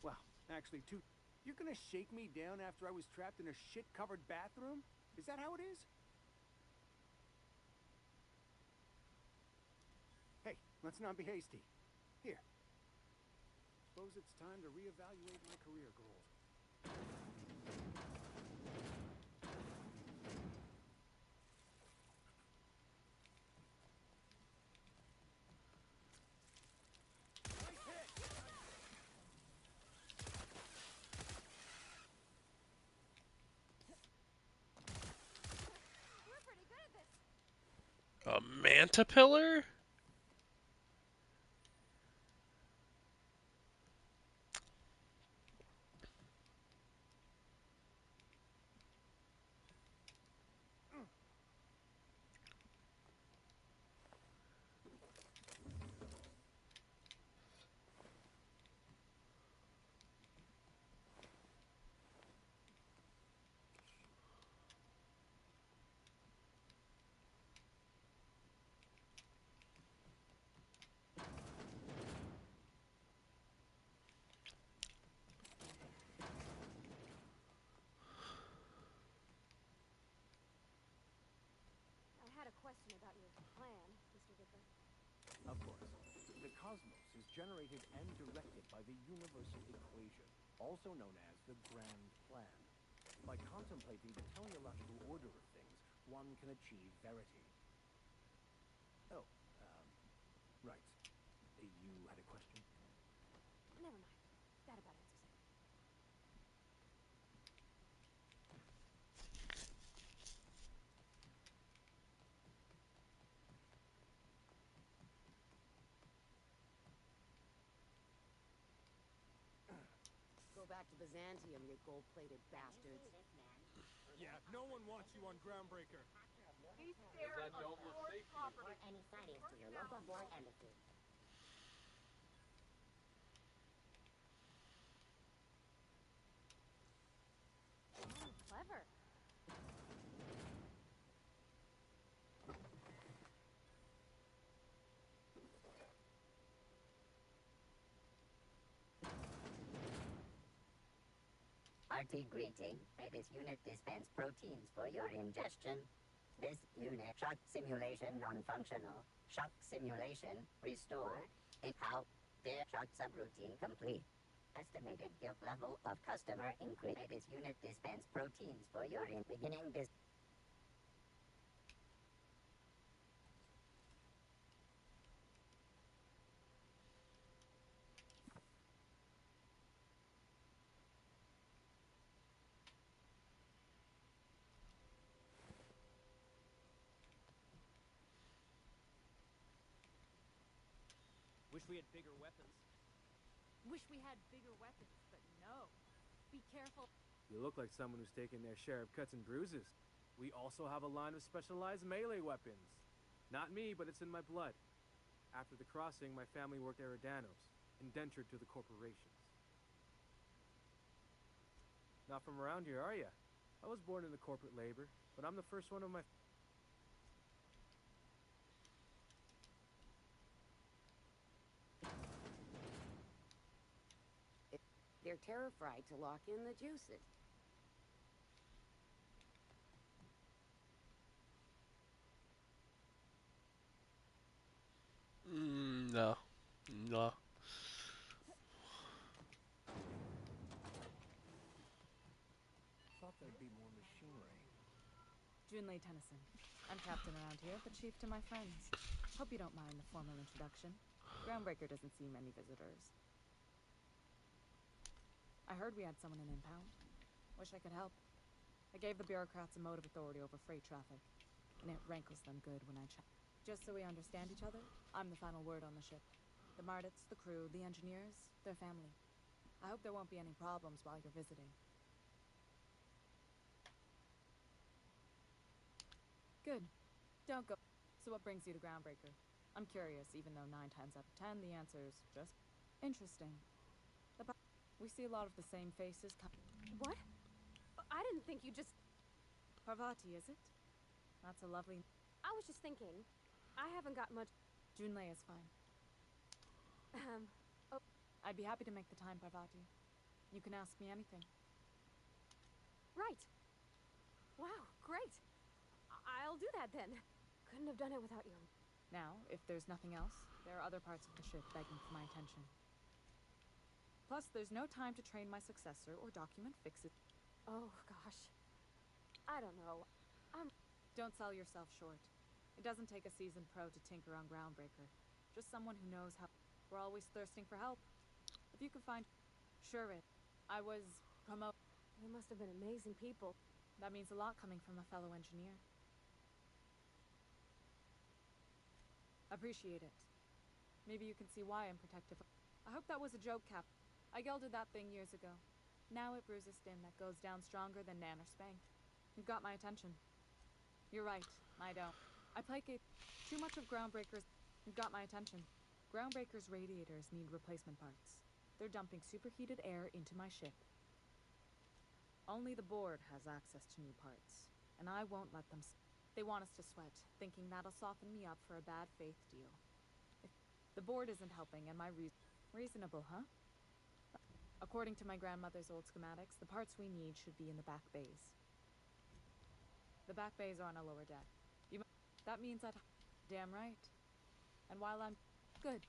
Well, actually, two... You're gonna shake me down after I was trapped in a shit-covered bathroom? Is that how it is? Hey, let's not be hasty. Here. Suppose it's time to reevaluate my career goals. We're pretty good at this. A manta pillar? I had a question about your plan, Mr. Vicker. Of course, the cosmos is generated and directed by the universal equation, also known as the Grand Plan. By contemplating the teleological order of things, one can achieve verity. Oh, right. You had a question? Never mind. That about answers it. Go back to Byzantium, you gold-plated bastards. Yeah, no one wants you on Groundbreaker. Be scared of stored property. Report any sightings to your local board embassy. Oh, clever. RT greeting. This unit dispense proteins for your ingestion. This unit shock simulation non-functional. Shock simulation restored. And how their shock subroutine complete. Estimated guilt level of customer increase. This unit dispense proteins for your beginning business. Wish we had bigger weapons. Wish we had bigger weapons, but no. Be careful. You look like someone who's taken their share of cuts and bruises. We also have a line of specialized melee weapons. Not me, but it's in my blood. After the crossing, my family worked Eridanos, indentured to the corporations. Not from around here, are ya? I was born into corporate labor, but I'm the first one of my... your terror fry to lock in the juices. No. No. Thought there'd be more machinery. Junlei Tennyson. I'm captain around here, but chief to my friends. Hope you don't mind the formal introduction. Groundbreaker doesn't see many visitors. I heard we had someone in impound. Wish I could help. I gave the bureaucrats a motive authority over freight traffic, and it rankles them good when I chat. Just so we understand each other, I'm the final word on the ship. The Mardits, the crew, the engineers, their family. I hope there won't be any problems while you're visiting. Good. Don't go. So what brings you to Groundbreaker? I'm curious, even though 9 times out of 10 the answer's just interesting. We see a lot of the same faces. What? I didn't think you just... Parvati, is it? That's a lovely... I was just thinking. I haven't got much... Junlei is fine. Oh. I'd be happy to make the time, Parvati. You can ask me anything. Right. Wow, great. I'll do that then. Couldn't have done it without you. Now, if there's nothing else, there are other parts of the ship begging for my attention. Plus, there's no time to train my successor or document fixes. Oh, gosh. I don't know. Don't sell yourself short. It doesn't take a seasoned pro to tinker on Groundbreaker. Just someone who knows how. We're always thirsting for help. If you could find... Sure it. I was... They must have been amazing people. That means a lot coming from a fellow engineer. Appreciate it. Maybe you can see why I'm protective. I hope that was a joke, Cap. I gelded that thing years ago. Now it brews a skin that goes down stronger than Nan or Spank. You've got my attention. You're right, I don't. I placate too much of Groundbreaker's... You've got my attention. Groundbreaker's radiators need replacement parts. They're dumping superheated air into my ship. Only the board has access to new parts, and I won't let them... They want us to sweat, thinking that'll soften me up for a bad faith deal. The board isn't helping, and my reasonable, huh? According to my grandmother's old schematics, the parts we need should be in the back bays. The back bays are on a lower deck. That means I'd... Damn right. And while I'm... Good.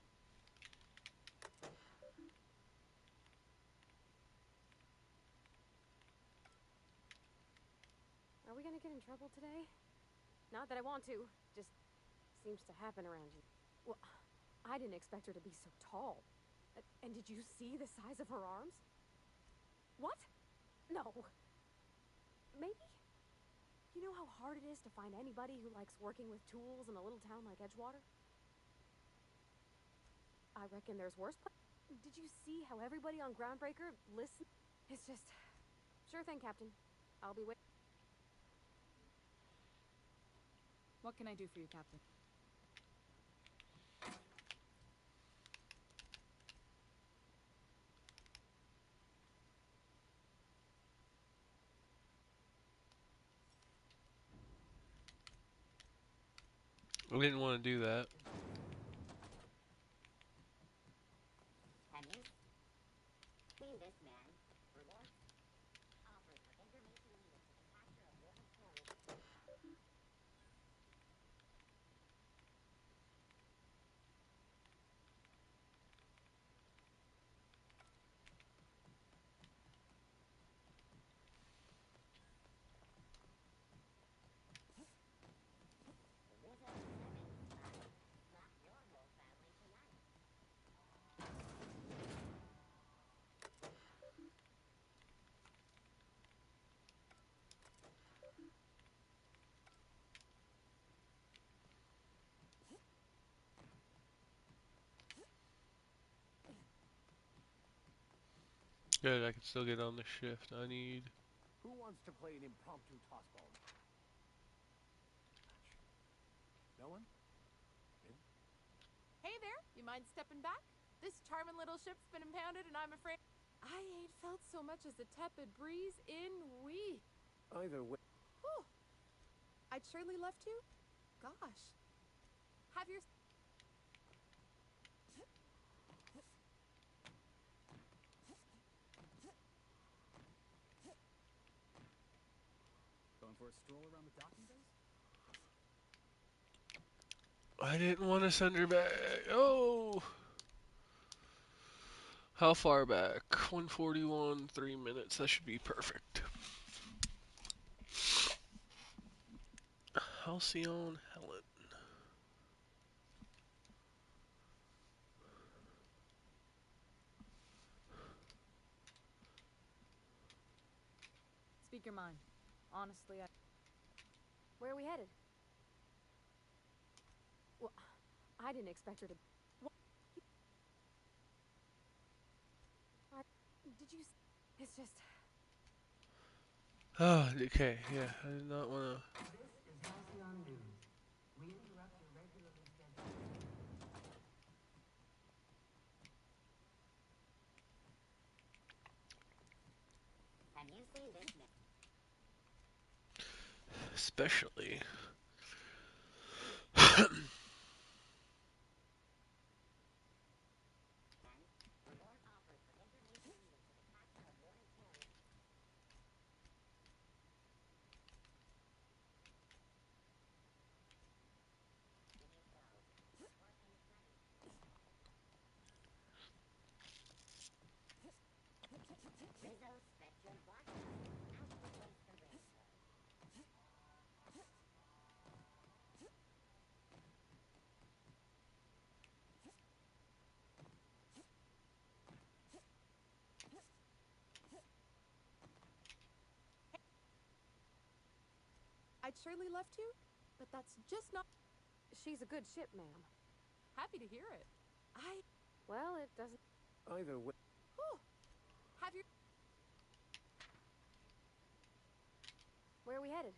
Are we gonna get in trouble today? Not that I want to. Just seems to happen around you. Well, I didn't expect her to be so tall. And did you see the size of her arms? What? No. Maybe? You know how hard it is to find anybody who likes working with tools in a little town like Edgewater? I reckon there's worse Did you see how everybody on Groundbreaker listen? It's just... Sure thing, Captain. I'll be waiting. What can I do for you, Captain? I didn't want to do that. Pennies? Clean this man. Rewards? Offers for information needed to the capture of world terrorists. Good, I can still get on the shift. I need... Who wants to play an impromptu tossball? No one? In? Hey there, you mind stepping back? This charming little ship's been impounded and I'm afraid... I ain't felt so much as a tepid breeze in weeks. Either way... Whew. I'd surely love to. Gosh. Have your... Going for a stroll around the docking base? I didn't want to send her back. Oh! How far back? 141, 3 minutes. That should be perfect. Halcyon Helen. Speak your mind. Honestly, Where are we headed? Well, I didn't expect her to... What? Did you... It's just... Oh, okay, yeah, I did not want to. This is Halcyon News. We interrupt your regularly scheduled... Have you seen this? Especially. I'd surely love to, but that's just not... She's a good ship, ma'am. Happy to hear it. Well, it doesn't... Either way. Whew. Have your... Where are we headed?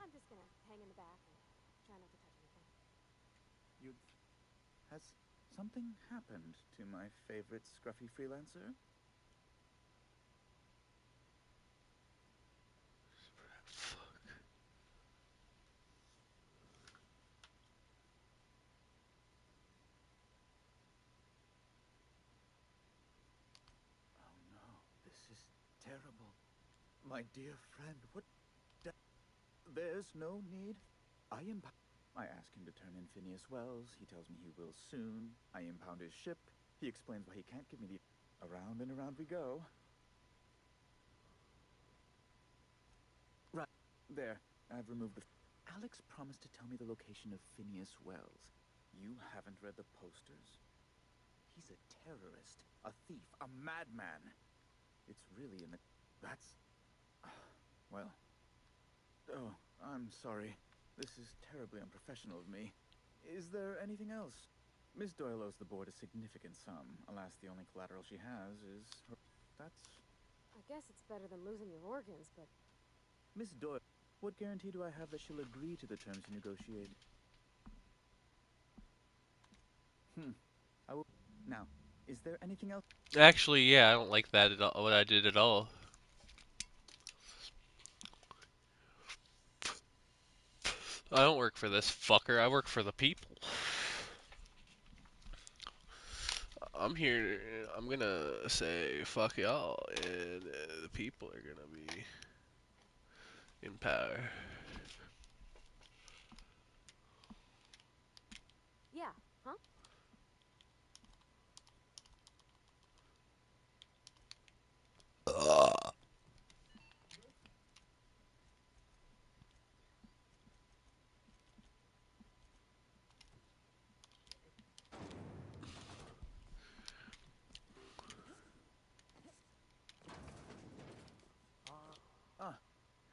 I'm just gonna hang in the back and try not to touch anything. Has something happened to my favorite scruffy freelancer? Oh no, this is terrible. My dear friend, what... There's no need. I ask him to turn in Phineas Wells. He tells me he will soon. I impound his ship. He explains why he can't give me the... Around and around we go. Right. There. I've removed the... Alex promised to tell me the location of Phineas Wells. You haven't read the posters? He's a terrorist, a thief, a madman. It's really in the... That's... Well... Oh, I'm sorry. This is terribly unprofessional of me. Is there anything else? Miss Doyle owes the board a significant sum. Alas, the only collateral she has is her... That's... I guess it's better than losing your organs, but... Miss Doyle, what guarantee do I have that she'll agree to the terms you negotiate? I will... Now, is there anything else? Actually, yeah, I don't like that at all, what I did at all. I don't work for this fucker, I work for the people. I'm here, I'm gonna say fuck y'all, and the people are gonna be in power. Yeah, huh?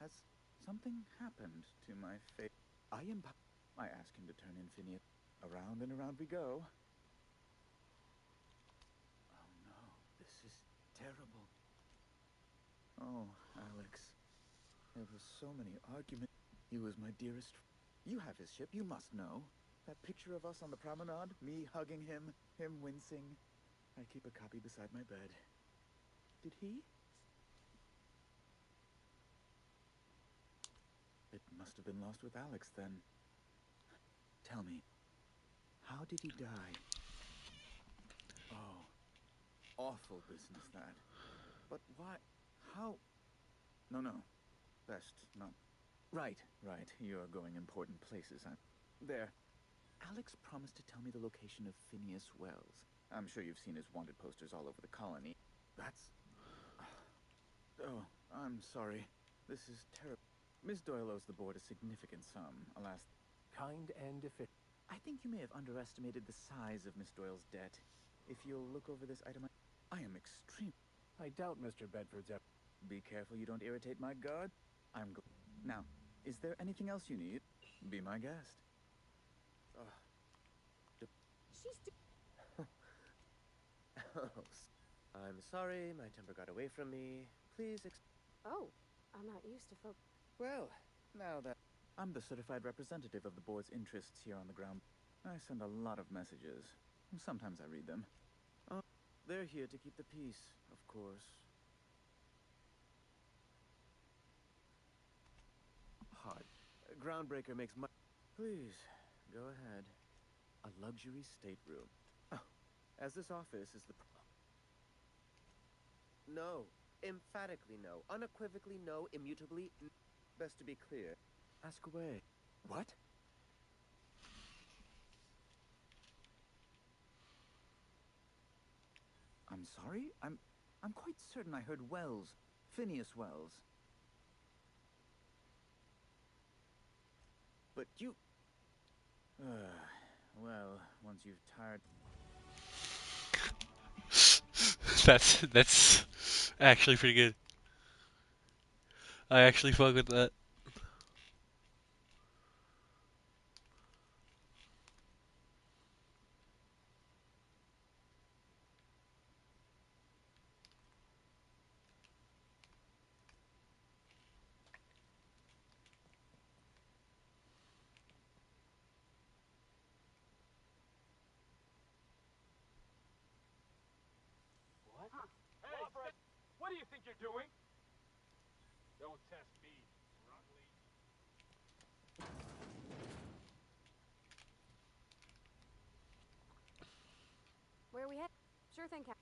Has Something happened to my face. I asked him to turn in Phineas. Around and around we go. Oh no, this is terrible. Oh, Alex. There were so many arguments. He was my dearest. You have his ship, you must know. That picture of us on the promenade, me hugging him, him wincing. I keep a copy beside my bed. Did he? It must have been lost with Alex then. Tell me, how did he die? Oh, awful business that. But why? How? No, best not. Right. You're going important places. There. Alex promised to tell me the location of Phineas Wells. I'm sure you've seen his wanted posters all over the colony. That's... Oh, I'm sorry. This is terrible. Miss Doyle owes the board a significant sum, alas. Kind and efficient. I think you may have underestimated the size of Miss Doyle's debt. If you'll look over this item, I am extreme. I doubt Mr. Bedford's ever... Be careful you don't irritate my guard. Now, is there anything else you need? Be my guest. Oh, I'm sorry, my temper got away from me. Please Oh, I'm not used to folk. Well, now that... I'm the certified representative of the board's interests here on the ground. I send a lot of messages. Sometimes I read them. They're here to keep the peace, of course. Hard. Groundbreaker makes much... Please, go ahead. A luxury stateroom. Oh, as this office is the... No. Emphatically no. Unequivocally no. Immutably best to be clear. Ask away. What? I'm sorry? I'm quite certain I heard Wells. Phineas Wells. But you... well, once you've tired... That's actually pretty good. I actually fuck with that. What? Hey, what do you think you're doing? Don't test me, Rutley. Where are we headed? Sure thing, Cap.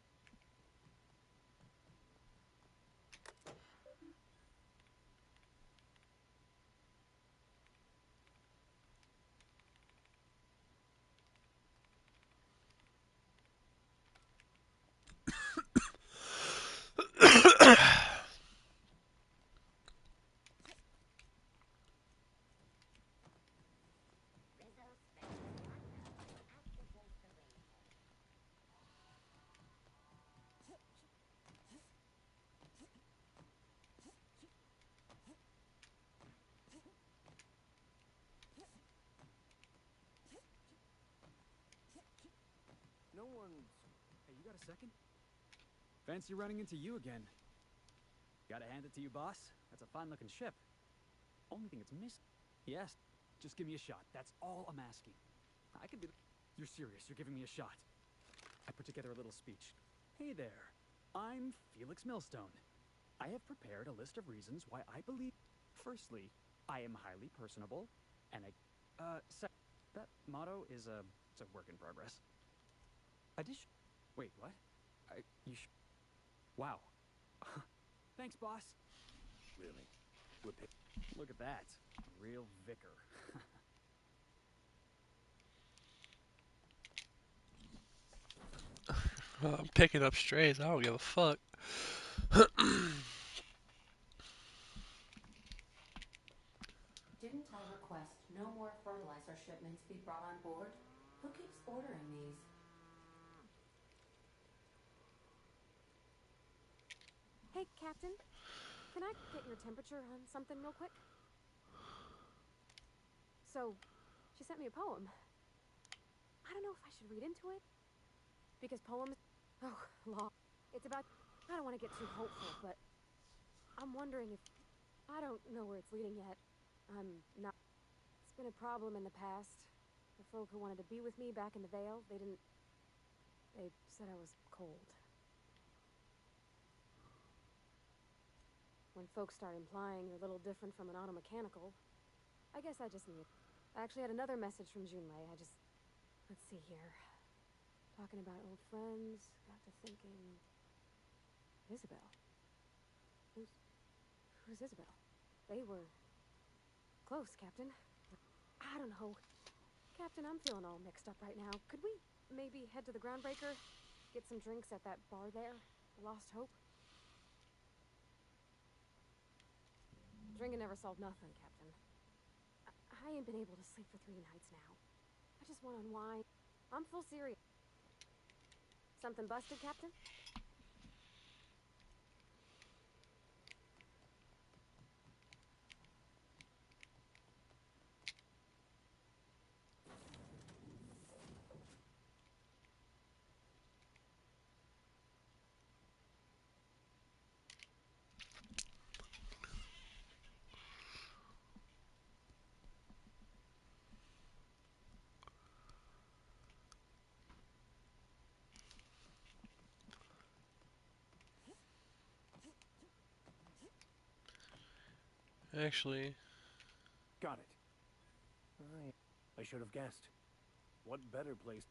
No one's... Hey, you got a second? Fancy running into you again. Gotta hand it to you, boss. That's a fine-looking ship. Only thing it's missing... Yes, just give me a shot. That's all I'm asking. I could be... You're serious. You're giving me a shot. I put together a little speech. Hey there. I'm Felix Millstone. I have prepared a list of reasons why I believe... Firstly, I am highly personable, and that motto is it's a work in progress. Wait, what? Wow. Thanks, boss. Really? Look at that. A real vicar. I'm picking up strays. I don't give a fuck. Didn't I request no more fertilizer shipments be brought on board? Who keeps ordering these? Hey, Captain. Can I get your temperature on something real quick? So, she sent me a poem. I don't know if I should read into it. Because poems... Oh, law. It's about... I don't want to get too hopeful, but... I'm wondering if... I don't know where it's leading yet. I'm not... It's been a problem in the past. The folk who wanted to be with me back in the Vale, they didn't... They said I was cold. When folks start implying you're a little different from an automechanical, I guess I just need... I actually had another message from Junlei. Let's see here. Talking about old friends, got to thinking... Isabel. Who's Isabel? They were... close, Captain. I don't know. Captain, I'm feeling all mixed up right now. Could we maybe head to the Groundbreaker? Get some drinks at that bar there? The Lost Hope? Drinking never solved nothing, Captain. I ain't been able to sleep for 3 nights now. I just want to unwind. I'm full serious. Something busted, Captain? Actually, Got it. I should have guessed. What better place?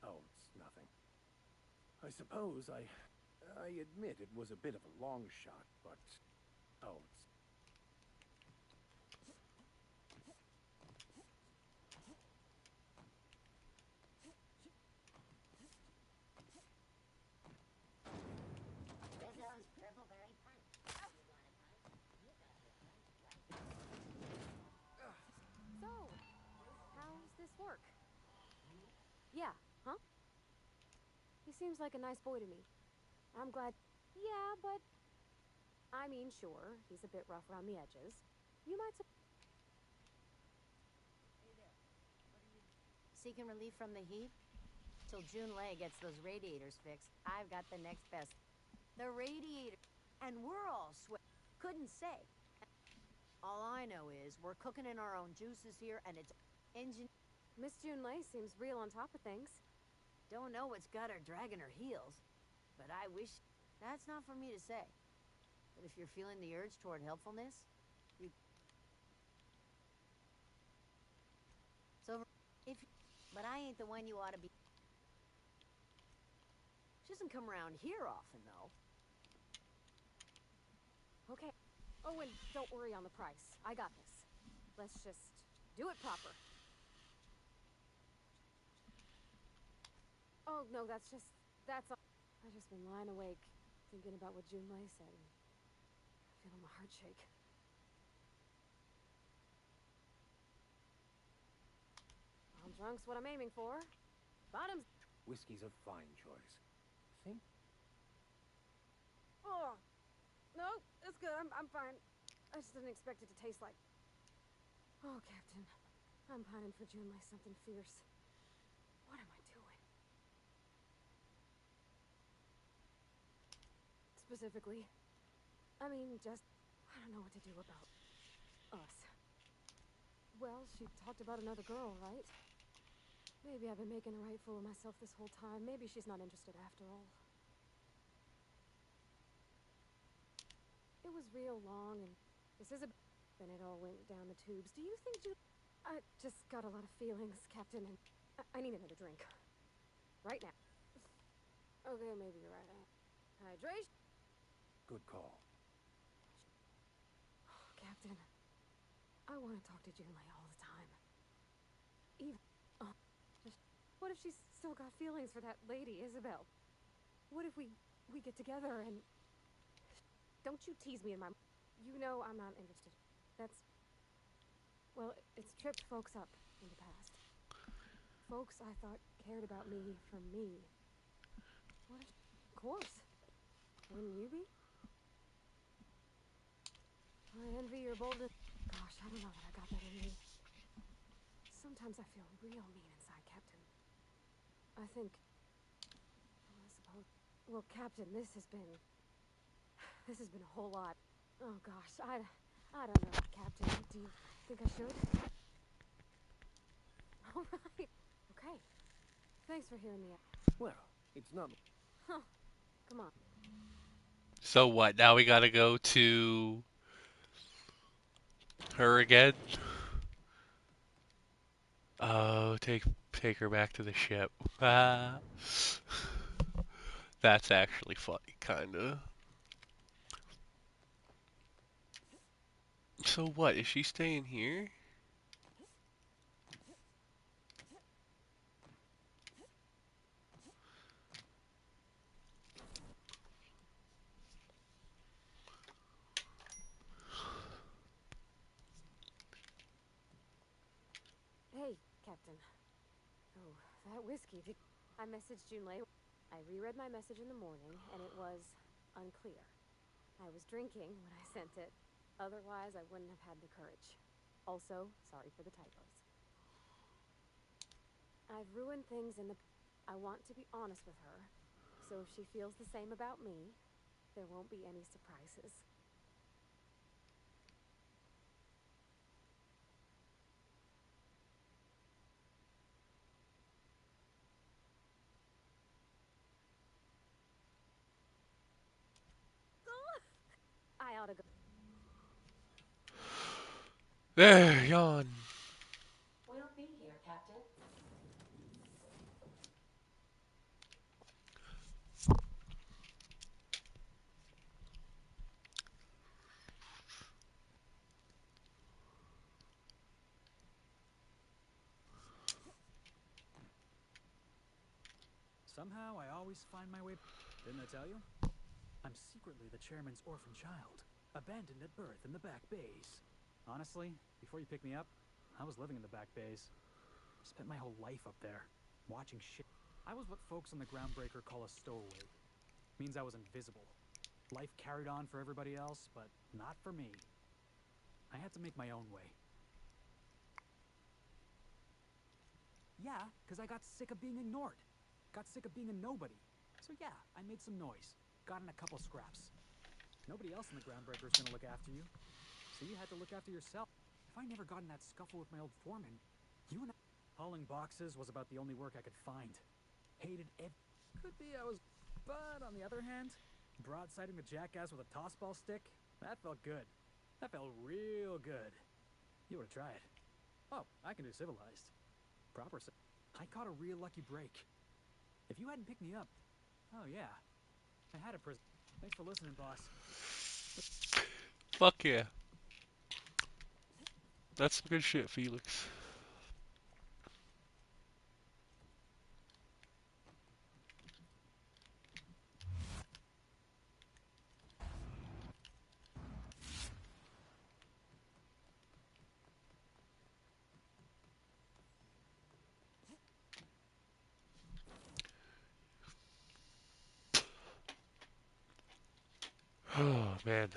Oh, it's nothing. I suppose I admit it was a bit of a long shot, but... Oh, it's... There goes Purpleberry Punch. You want a punch? You got your punch right. So, how's this work? Yeah, huh? He seems like a nice boy to me. I'm glad... Yeah, but... I mean, sure, he's a bit rough around the edges. You might... Seeking relief from the heat? Till Junlei gets those radiators fixed, I've got the next best. The radiator. And we're all couldn't say. All I know is we're cooking in our own juices here, and it's engine... Miss Junlei seems real on top of things. Don't know what's got her dragging her heels, but I wish... That's not for me to say. But if you're feeling the urge toward helpfulness, you... It's over... But I ain't the one you ought to be... She doesn't come around here often, though. Okay. Oh, and don't worry on the price. I got this. Let's just do it proper. Oh, no, that's all. I've just been lying awake, thinking about what Junlei said, and feeling my heart shake. Well, drunk's what I'm aiming for. Bottoms... Whiskey's a fine choice. Think? Oh! No, it's good. I'm fine. I just didn't expect it to taste like... Oh, Captain. I'm pining for Junlei something fierce. What am I doing? Specifically. I mean, just... I don't know what to do about... us. Well, she talked about another girl, right? Maybe I've been making a right fool of myself this whole time. Maybe she's not interested after all. It was real long, and this is a... Then it all went down the tubes. Do you think I just got a lot of feelings, Captain, and I need another drink. Right now. Okay, maybe you're right. Hydration. Good call. Captain, I want to talk to Junlei all the time. Even... just... What if she's still got feelings for that lady, Isabel? What if we get together and... Don't you tease me in my... You know I'm not interested. That's... Well, it's tripped folks up in the past. Folks I thought cared about me for me. What if... Of course. Wouldn't you be? I envy your boldness. Gosh, I don't know that I got that in me. Sometimes I feel real mean inside, Captain. I think... Well, I suppose... Well, Captain, this has been a whole lot. Oh, gosh, I don't know, Captain. Do you think I should? All right. Okay. Thanks for hearing me out. Well, it's not... Huh. Come on. So what? Now we gotta go to her again? Oh, take her back to the ship. Ah. That's actually funny, kinda. So what? Is she staying here? Hey, Captain. Oh, that whiskey. I messaged June late. I reread my message in the morning, and it was unclear. I was drinking when I sent it. Otherwise, I wouldn't have had the courage. Also, sorry for the typos. I've ruined things in the... I want to be honest with her, so if she feels the same about me, there won't be any surprises. I ought to go. There, yawn. We'll be here, Captain. Somehow, I always find my way... Didn't I tell you? I'm secretly the chairman's orphan child, abandoned at birth in the back bays. Honestly, before you picked me up, I was living in the back bays. Spent my whole life up there, watching shit. I was what folks on the Groundbreaker call a stowaway. Means I was invisible. Life carried on for everybody else, but not for me. I had to make my own way. Yeah, because I got sick of being ignored. Got sick of being a nobody. So yeah, I made some noise. Got in a couple scraps. Nobody else in the Groundbreaker is gonna look after you. So you had to look after yourself. If I never got in that scuffle with my old foreman, you and I... Hauling boxes was about the only work I could find. Hated Could be I was... But on the other hand, broadsiding the jackass with a tossball stick, that felt good. That felt real good. You ought to try it. Oh, I can do civilized. Proper I caught a real lucky break. If you hadn't picked me up... Oh yeah. I had a prison. Thanks for listening, boss. Fuck yeah. That's some good shit, Felix. Oh, man.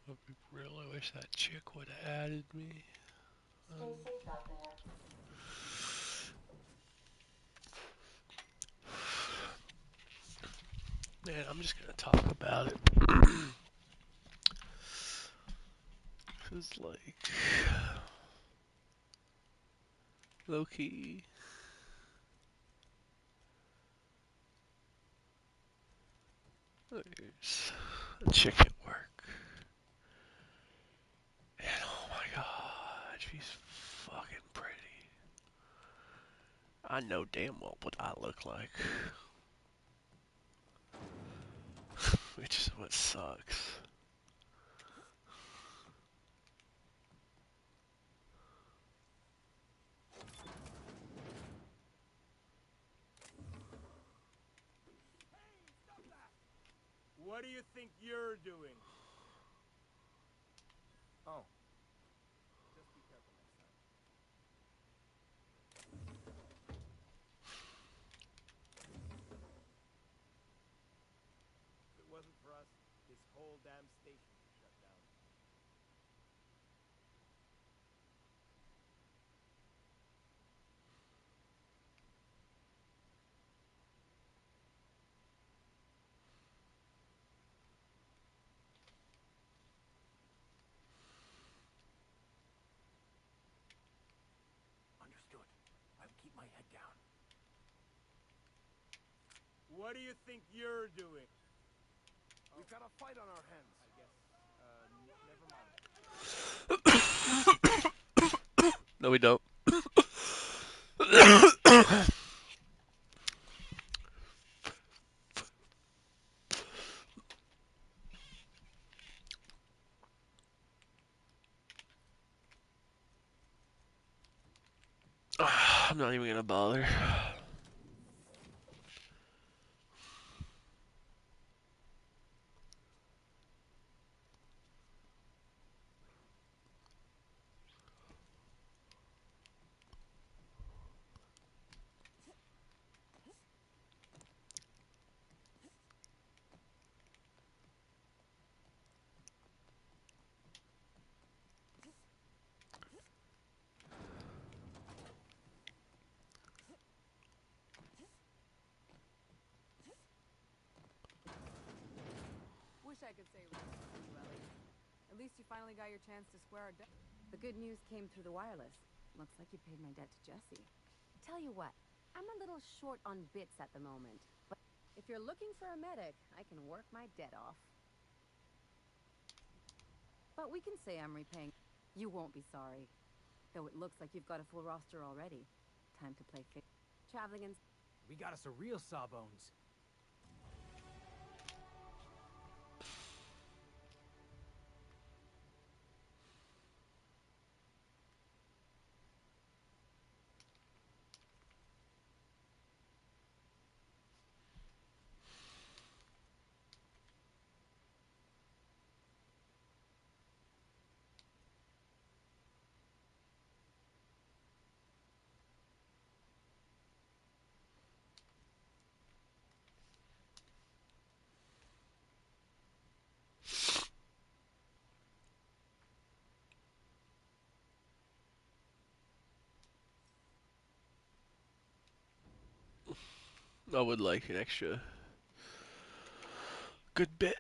I really wish that chick would have added me. Stay safe out there. Man, I'm just gonna talk about it. Cause like... Low-key... There's a chick at work. And oh my god, she's fucking pretty. I know damn well what I look like. Which is what sucks. What do you think you're doing? Oh. Just be careful next time. If it wasn't for us, this whole damn station What do you think you're doing? We've got a fight on our hands. I guess, never mind. No, we don't. I'm not even gonna bother. Wish I could say Ellie. At least you finally got your chance to square our debt. The good news came through the wireless. Looks like you paid my debt to Jesse. Tell you what, I'm a little short on bits at the moment, but if you're looking for a medic, I can work my debt off. But we can say I'm repaying. You won't be sorry. Though it looks like you've got a full roster already. Time to play traveling in. We got us a real sawbones. I would like an extra good bit.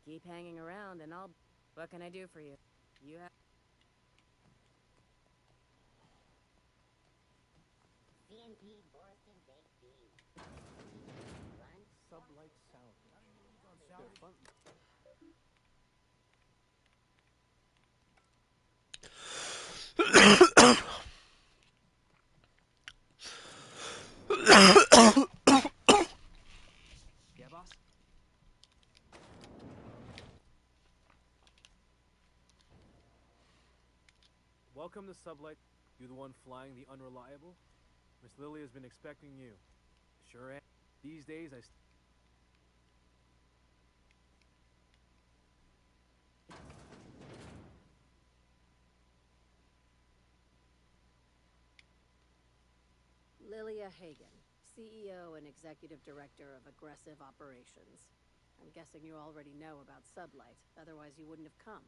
Keep hanging around and I'll... What can I do for you? You have... CNP Borston Baked Beans. Lunch. Sublight salad. They're fun. Yeah, boss? Welcome to Sublight. You the one flying the unreliable? Miss Lily has been expecting you. Sure am. These days I... Lilia Hagen, CEO and Executive Director of Aggressive Operations. I'm guessing you already know about Sublight, otherwise you wouldn't have come.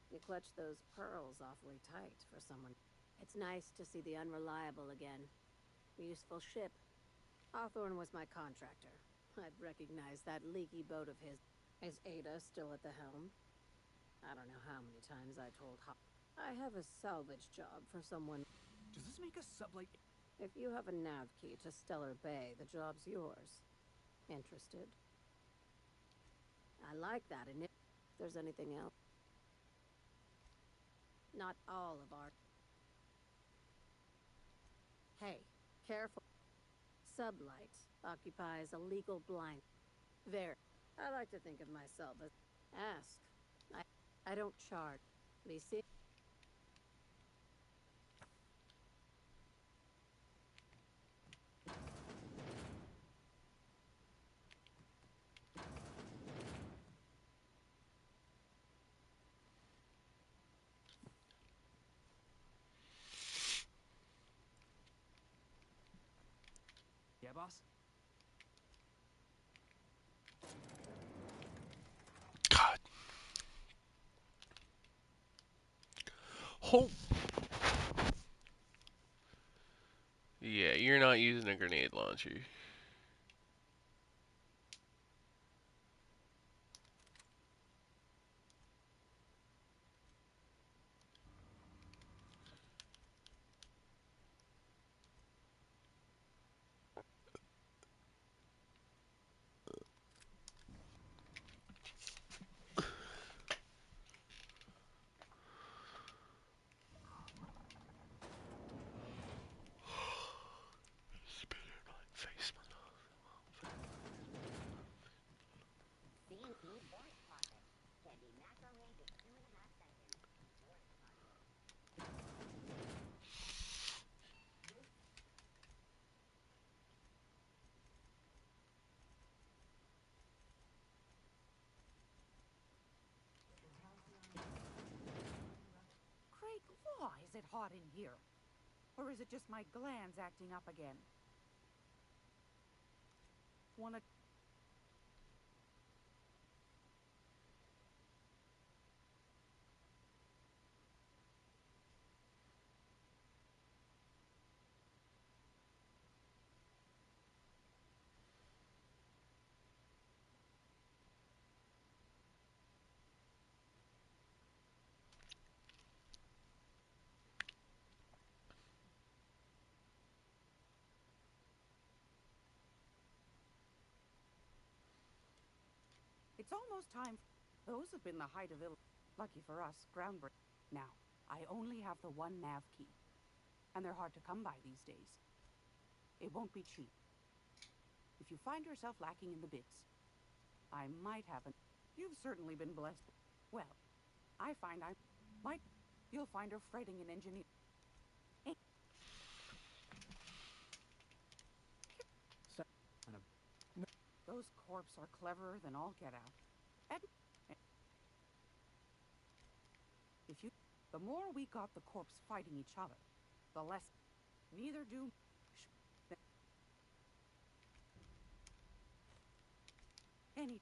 You clutched those pearls awfully tight for someone. It's nice to see the Unreliable again. Useful ship. Hawthorne was my contractor. I'd recognize that leaky boat of his. Is Ada still at the helm? I don't know how many times I told I have a salvage job for someone. Does this make us Sublight? If you have a nav key to Stellar Bay, the job's yours. Interested? I like that, and if there's anything else. Not all of our... Hey, careful. Sublight occupies a legal blind. There. I like to think of myself as... Ask. I don't charge. We see... Yeah, boss? God. Oh. Yeah, you're not using a grenade launcher. Is it hot in here? Or is it just my glands acting up again? Wanna... It's almost time. Those have been the height of ill. Lucky for us, groundbreaking. Now, I only have the one nav key, and they're hard to come by these days. It won't be cheap. If you find yourself lacking in the bits, I might have an... You've certainly been blessed. Well, I find I might... You'll find her fretting in engineering. Those corps are cleverer than all get out. If you... The more we got the corps fighting each other, the less... Neither do... Any...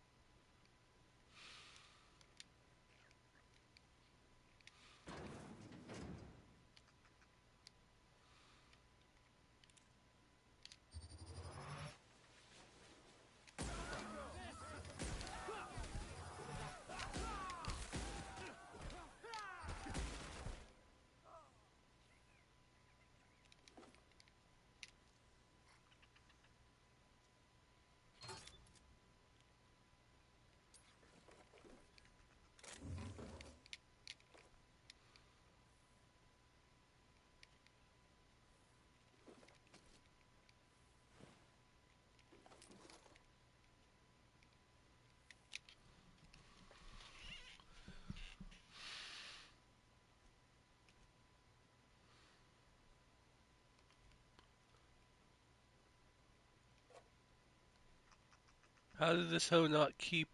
How did this hoe not keep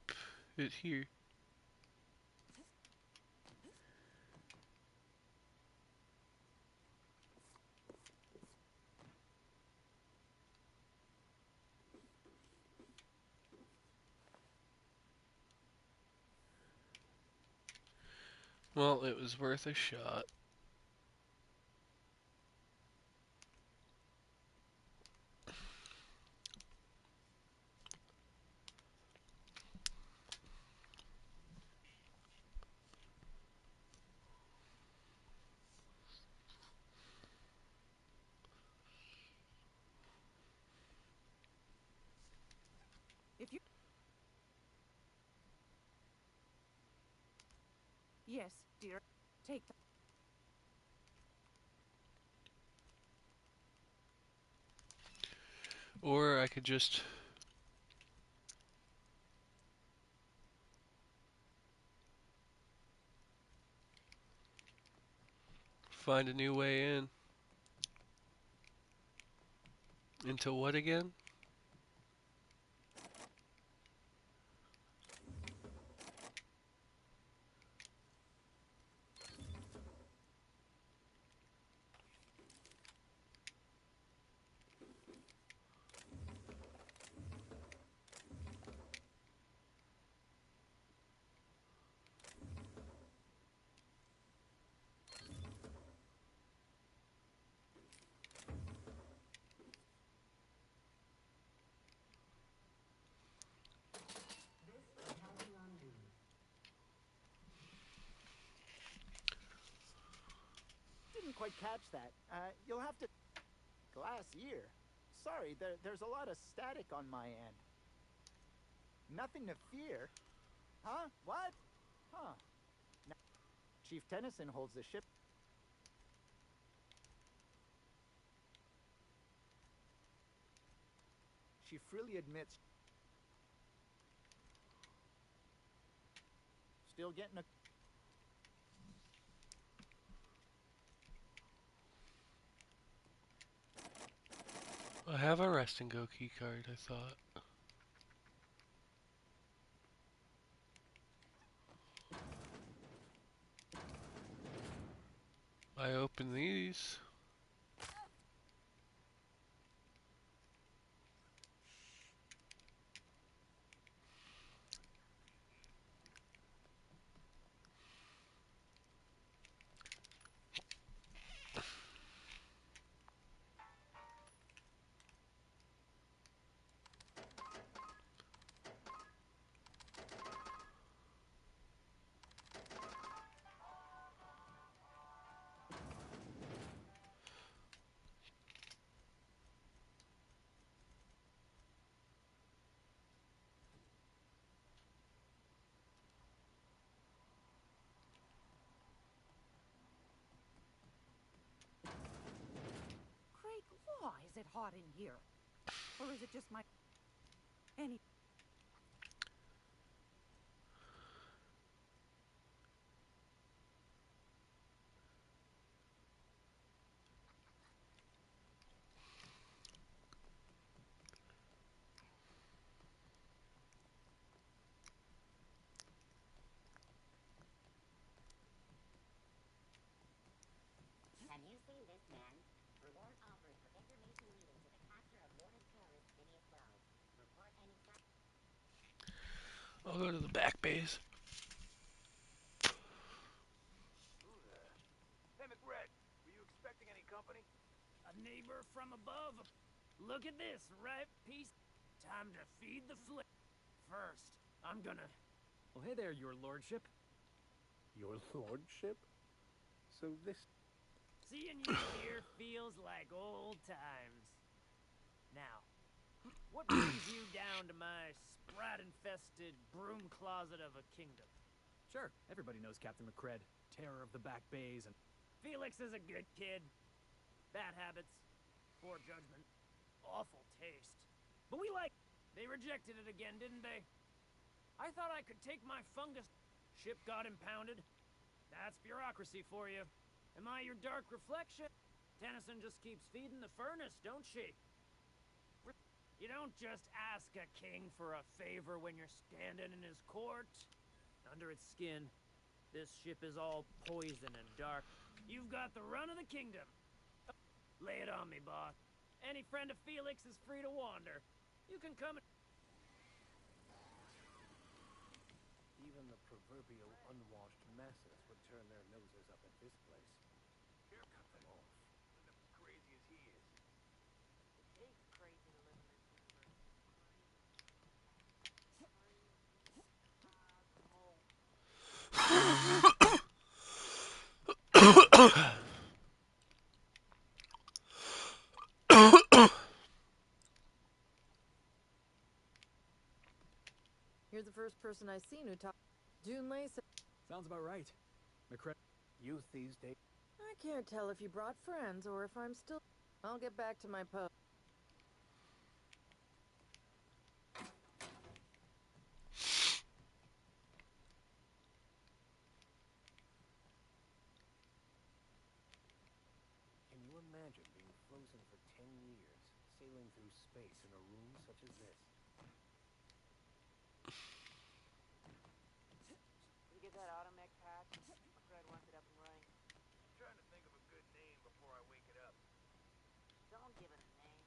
it here? Well, it was worth a shot. If you... Yes, dear. Take the... Or I could just find a new way in. Into what again? Didn't quite catch that. You'll have to... Glass ear. Sorry, there's a lot of static on my end. Nothing to fear. Huh? What? Huh. Now, Chief Tennyson holds the ship. She freely admits... Still getting a... I have a rest and go key card, I thought. I open these. Great law, is it hot in here? Or is it just my... Any... Have you seen this man? Reward offered for information leading to the capture of wanted terrorist Phineas Wells. Report any I'll go to the back base. Who there? Hey, McRed, were you expecting any company? A neighbor from above. Look at this, right piece. Time to feed the flick. First, I'm gonna... Well, hey there, your lordship. Your lordship? So this... Seeing you here feels like old times. Now, what brings you down to my sprat-infested broom closet of a kingdom? Sure, everybody knows Captain McCred, terror of the back bays, and... Felix is a good kid. Bad habits, poor judgment, awful taste. But we like... They rejected it again, didn't they? I thought I could take my fungus... Ship got impounded. That's bureaucracy for you. Am I your dark reflection? Tennyson just keeps feeding the furnace, don't she? You don't just ask a king for a favor when you're standing in his court. Under its skin, this ship is all poison and dark. You've got the run of the kingdom. Lay it on me, boss. Any friend of Felix is free to wander. You can come and... Even the proverbial unwashed masses would turn their noses up at this place. Cut them off. Isn't as crazy as he is. It takes crazy to live in this universe. You're the first person I've seen who talked. June Lace. Sounds about right. McCred... Youth these days... I can't tell if you brought friends or if I'm still... I'll get back to my post. Can you imagine being frozen for 10 years, sailing through space in a room such as this? You get that automech patch? McRed wants it up and running. I'm trying to think of a good name before I wake it up. Don't give it a name.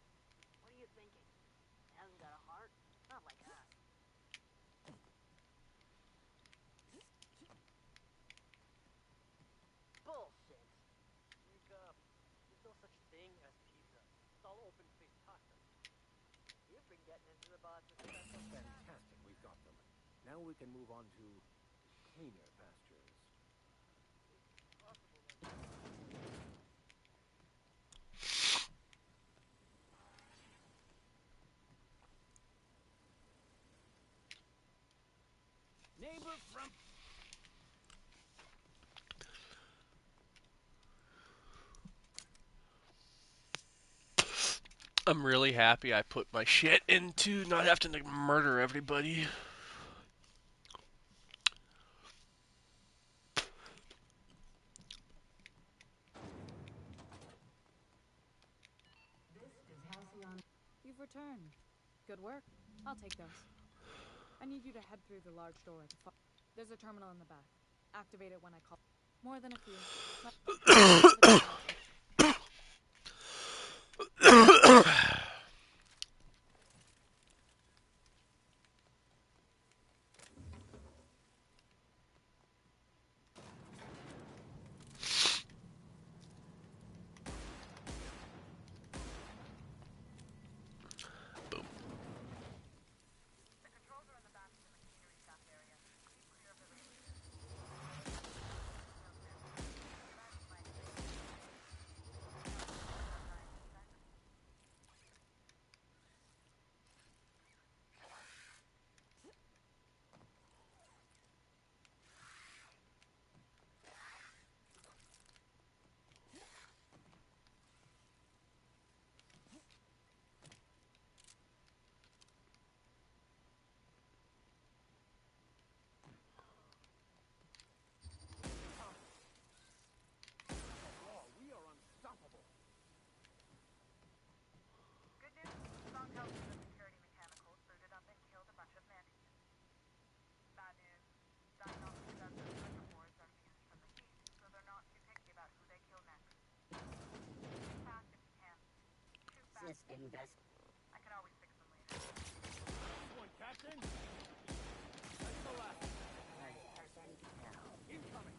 What are you thinking? It hasn't got a heart? Not like us. Bullshit. Wake up. There's no such thing as pizza. It's all open-faced pasta. You've been getting into the boss's special. Fantastic, we've got them. Now we can move on to cleaner pastures. Neighbor from... I'm really happy I put my shit into not having to murder everybody. This is Halcyon. You've returned. Good work. I'll take those. I need you to head through the large door at the far. There's a terminal in the back. Activate it when I call. More than a few. Like We are unstoppable. Good news, Song tells me the security mechanicals booted up and killed a bunch of mantis. Bad news, diagnostic says those metaphors are fused from the heat, so they're not too picky about who they kill next. Shoot fast if you can. Shoot fast. This invest. I can always fix them later. Nice one, Captain. That's the last. Incoming.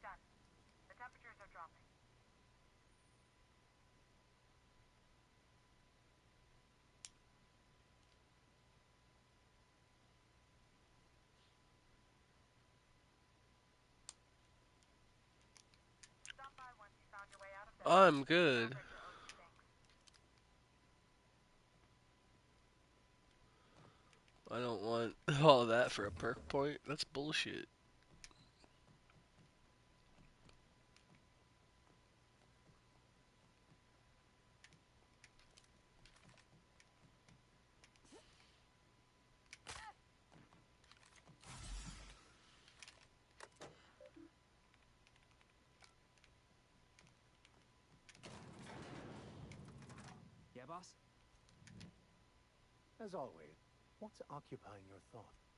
Done. The temperatures are dropping. Stop by once you found your way out of there. I'm good. I don't want all that for a perk point. That's bullshit. Yeah, boss? As always, what's occupying your thoughts?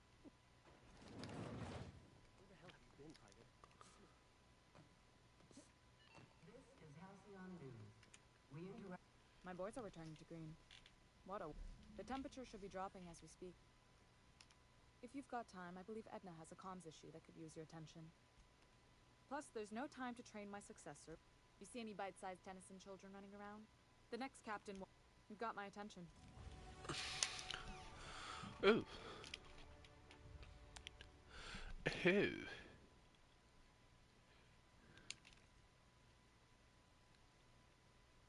Where the hell have you been, Private? This is Halcyon News. We interrupt. My boards are returning to green. What a... The temperature should be dropping as we speak. If you've got time, I believe Edna has a comms issue that could use your attention. Plus, there's no time to train my successor. You see any bite-sized Tennyson children running around? The next captain will... You've got my attention. Ooh. Who?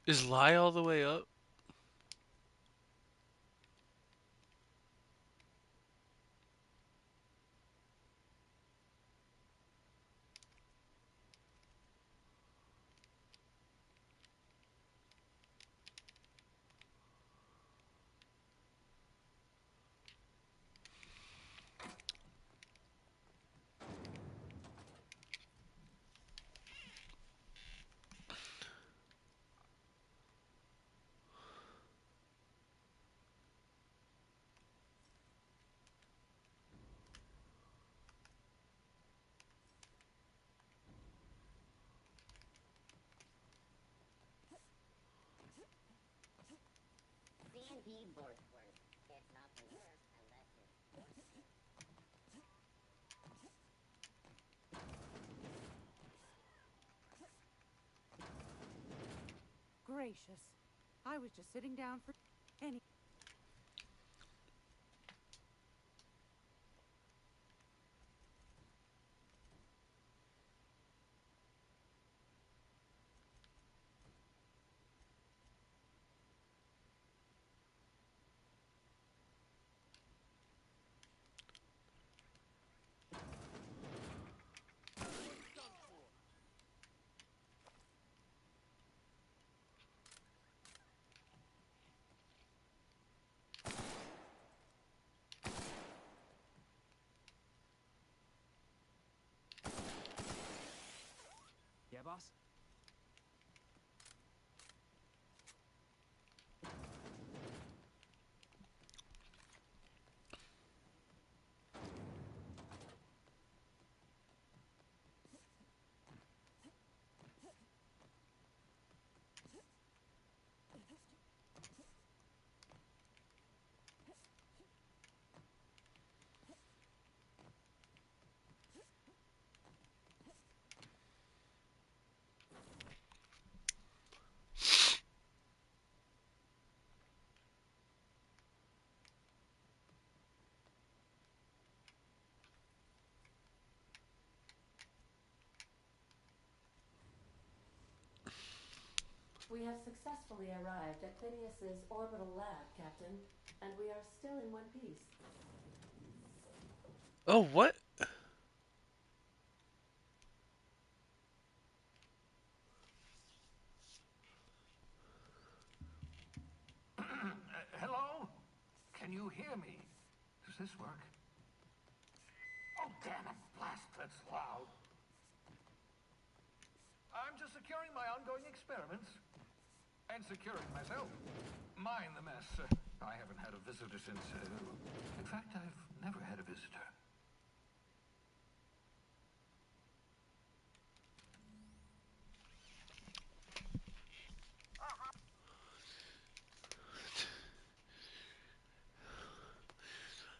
Is Lie all the way up? D&D Borthworth. It's not the worst unless it's... Gracious. I was just sitting down for any... boss? We have successfully arrived at Phineas's orbital lab, Captain, and we are still in one piece. Oh, what? Hello? Can you hear me? Does this work? Oh, damn it, blast, that's loud. I'm just securing my ongoing experiments. And securing myself. Mind the mess. I haven't had a visitor since... in fact, I've never had a visitor.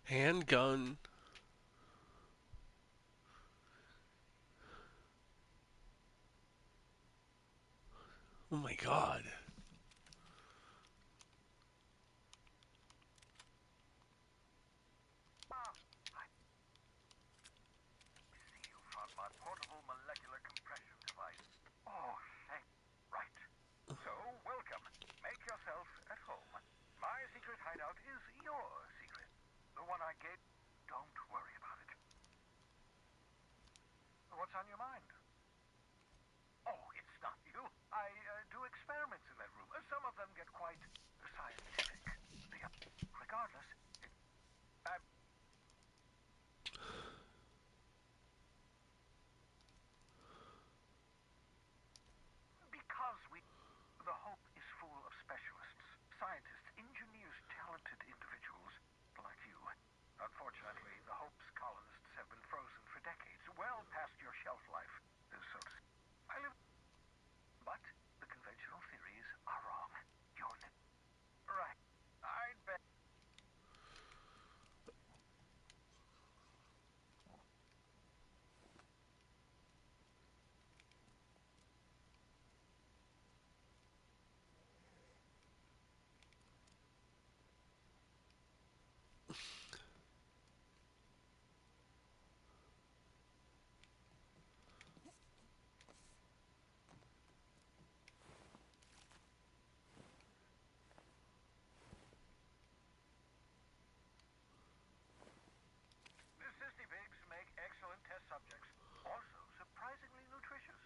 Handgun. Oh my god. You found my portable molecular compression device. Oh, thank... Right. So, welcome. Make yourself at home. My secret hideout is your secret. The one I gave... Don't worry about it. What's on your mind? Oh, it's not you. I do experiments in that room. Some of them get quite scientific. Regardless, because the Hope is full of specialists, scientists, engineers, talented individuals like you. Unfortunately, the Hope's colonists have been frozen for decades, well past your shelf life, so to speak. I live... But the conventional theories are wrong. You're... Right. I'd bet... The cysty pigs make excellent test subjects. Also surprisingly nutritious.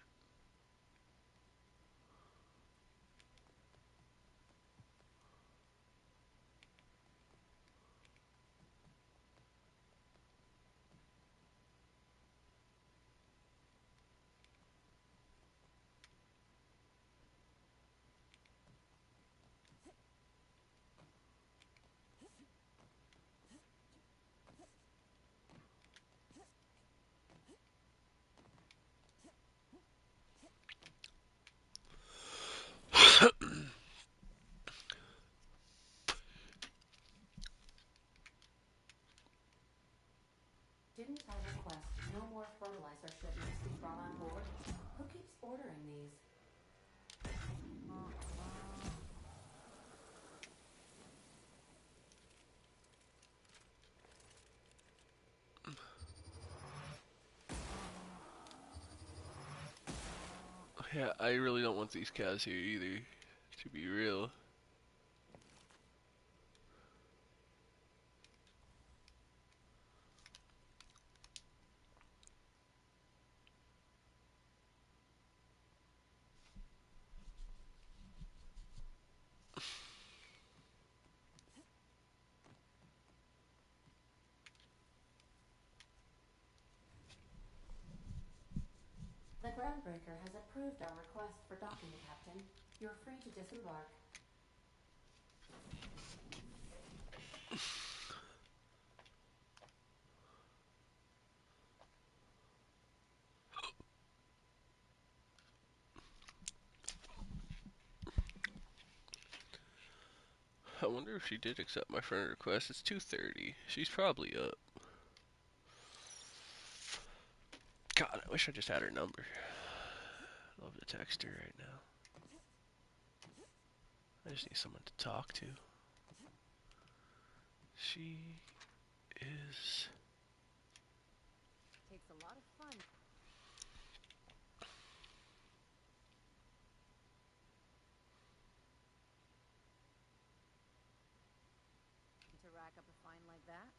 Didn't I request no more fertilizer shipments be brought on board? Who keeps ordering these? Yeah, I really don't want these cows here either, to be real. The ground Dawnbreaker has approved our request for docking, Captain. You're free to disembark. I wonder if she did accept my friend request. It's 2:30. She's probably up. God, I wish I just had her number. Love to text her right now. I just need someone to talk to. She is... Takes a lot of fun. To rack up a fine like that?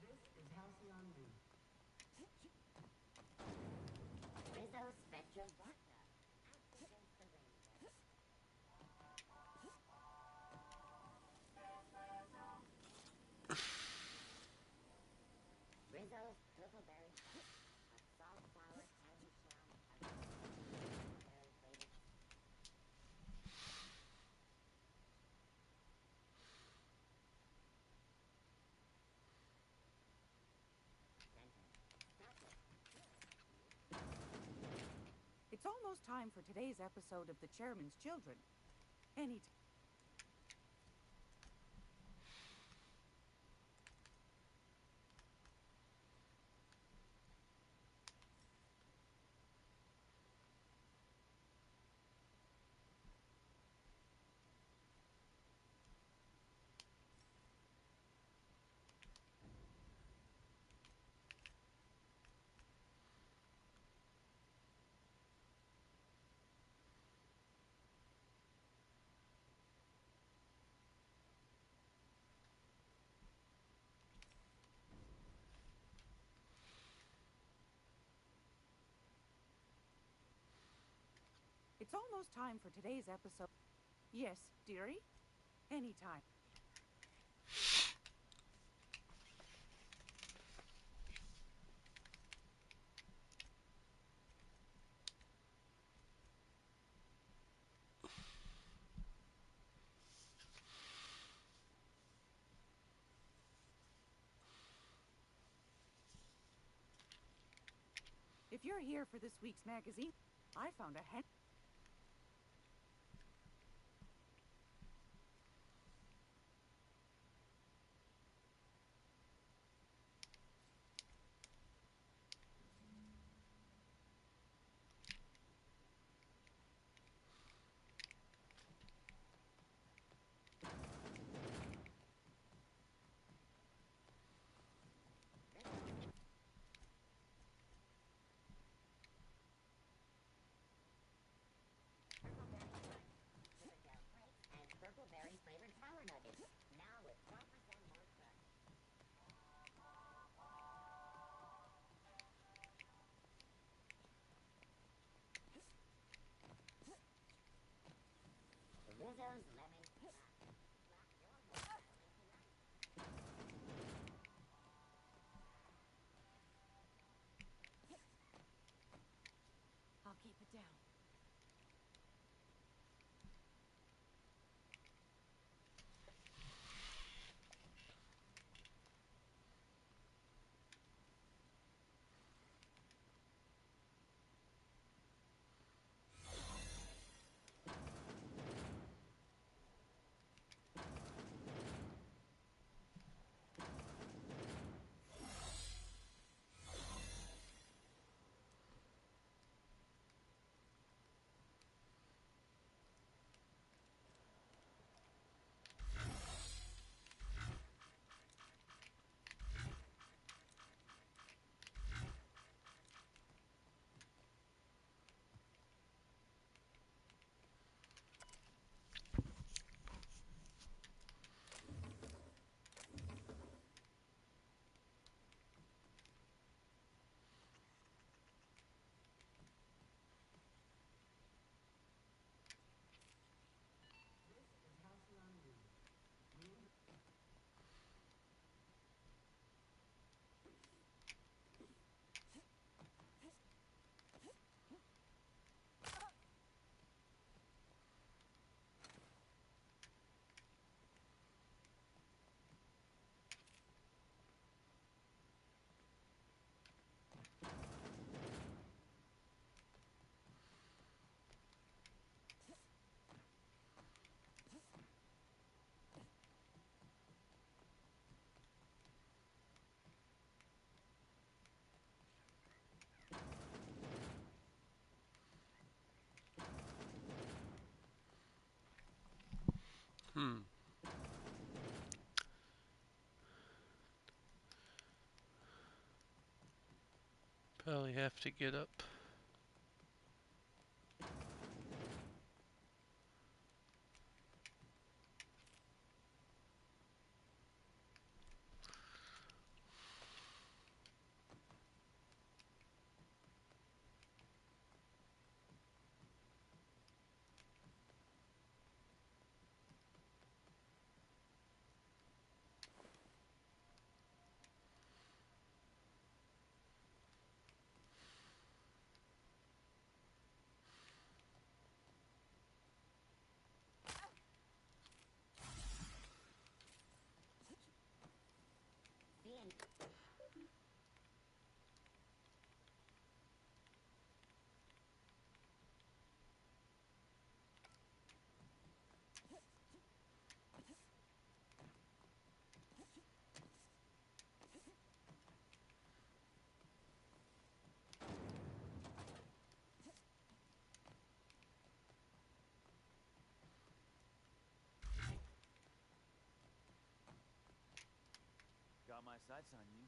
This is Halcyon B. Rizzo Spectrum Vodka. Act against the rainbow. Rizzo's Purpleberry Shot. A soft, sour, tangy shroud of berry flavored. It's almost time for today's episode of The Chairman's Children. Any It's almost time for today's episode. Yes, dearie? Anytime. If you're here for this week's magazine, I found a hen. And Purpleberry flavored sour nuggets. Now with 12% more crunch. Rizzo's lemon pie. Slap your hairstyling tonight. I'll keep it down. Probably have to get up. Got my sights on you.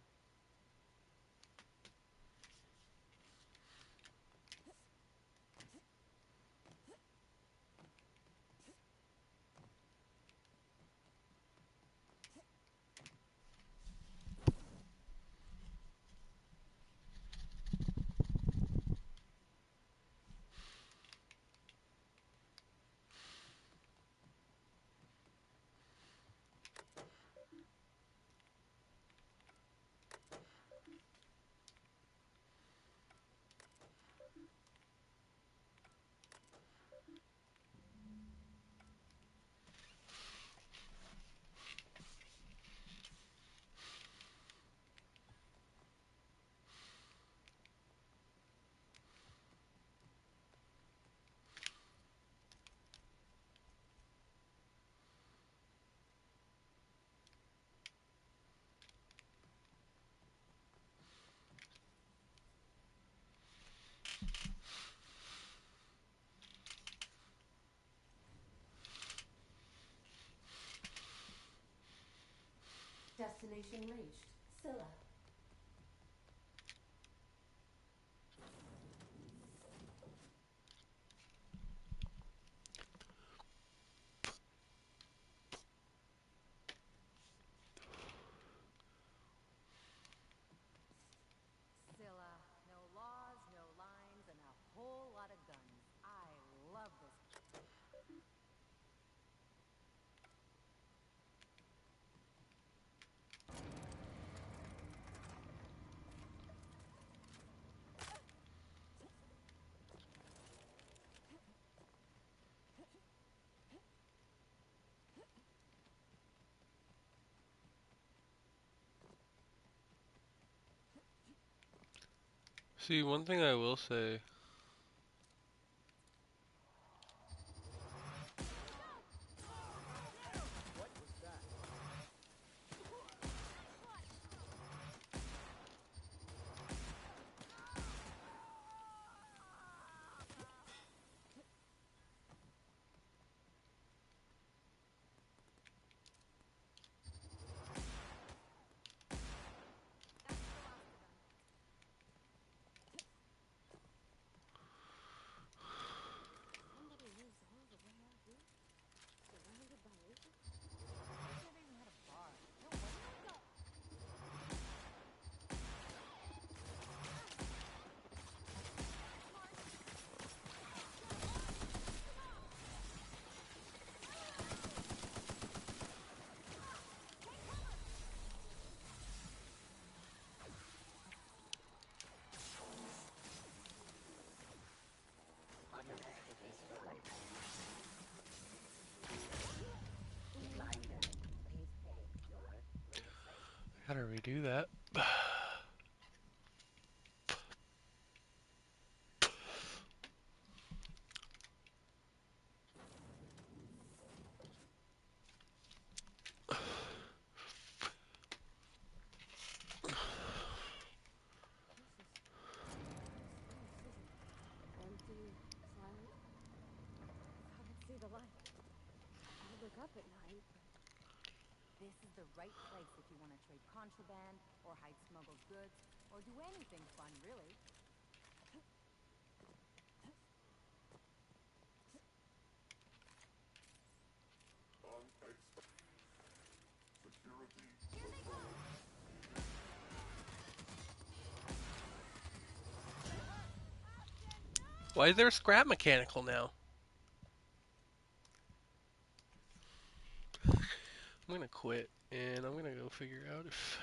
Destination reached. Scylla. Scylla. No laws, no lines, and a whole lot of guns. I love this. See, one thing I will say. What was that? Somebody lives all the way out here, surrounded by acres. I never even had a bar. No wonder. Gotta redo that. Empty, silent. I can't see the light. I look up up at night. This is the right place if you want to trade contraband, or hide smuggled goods, or do anything fun, really. Why is there a scrap mechanical now? I'm gonna quit and I'm gonna go figure out if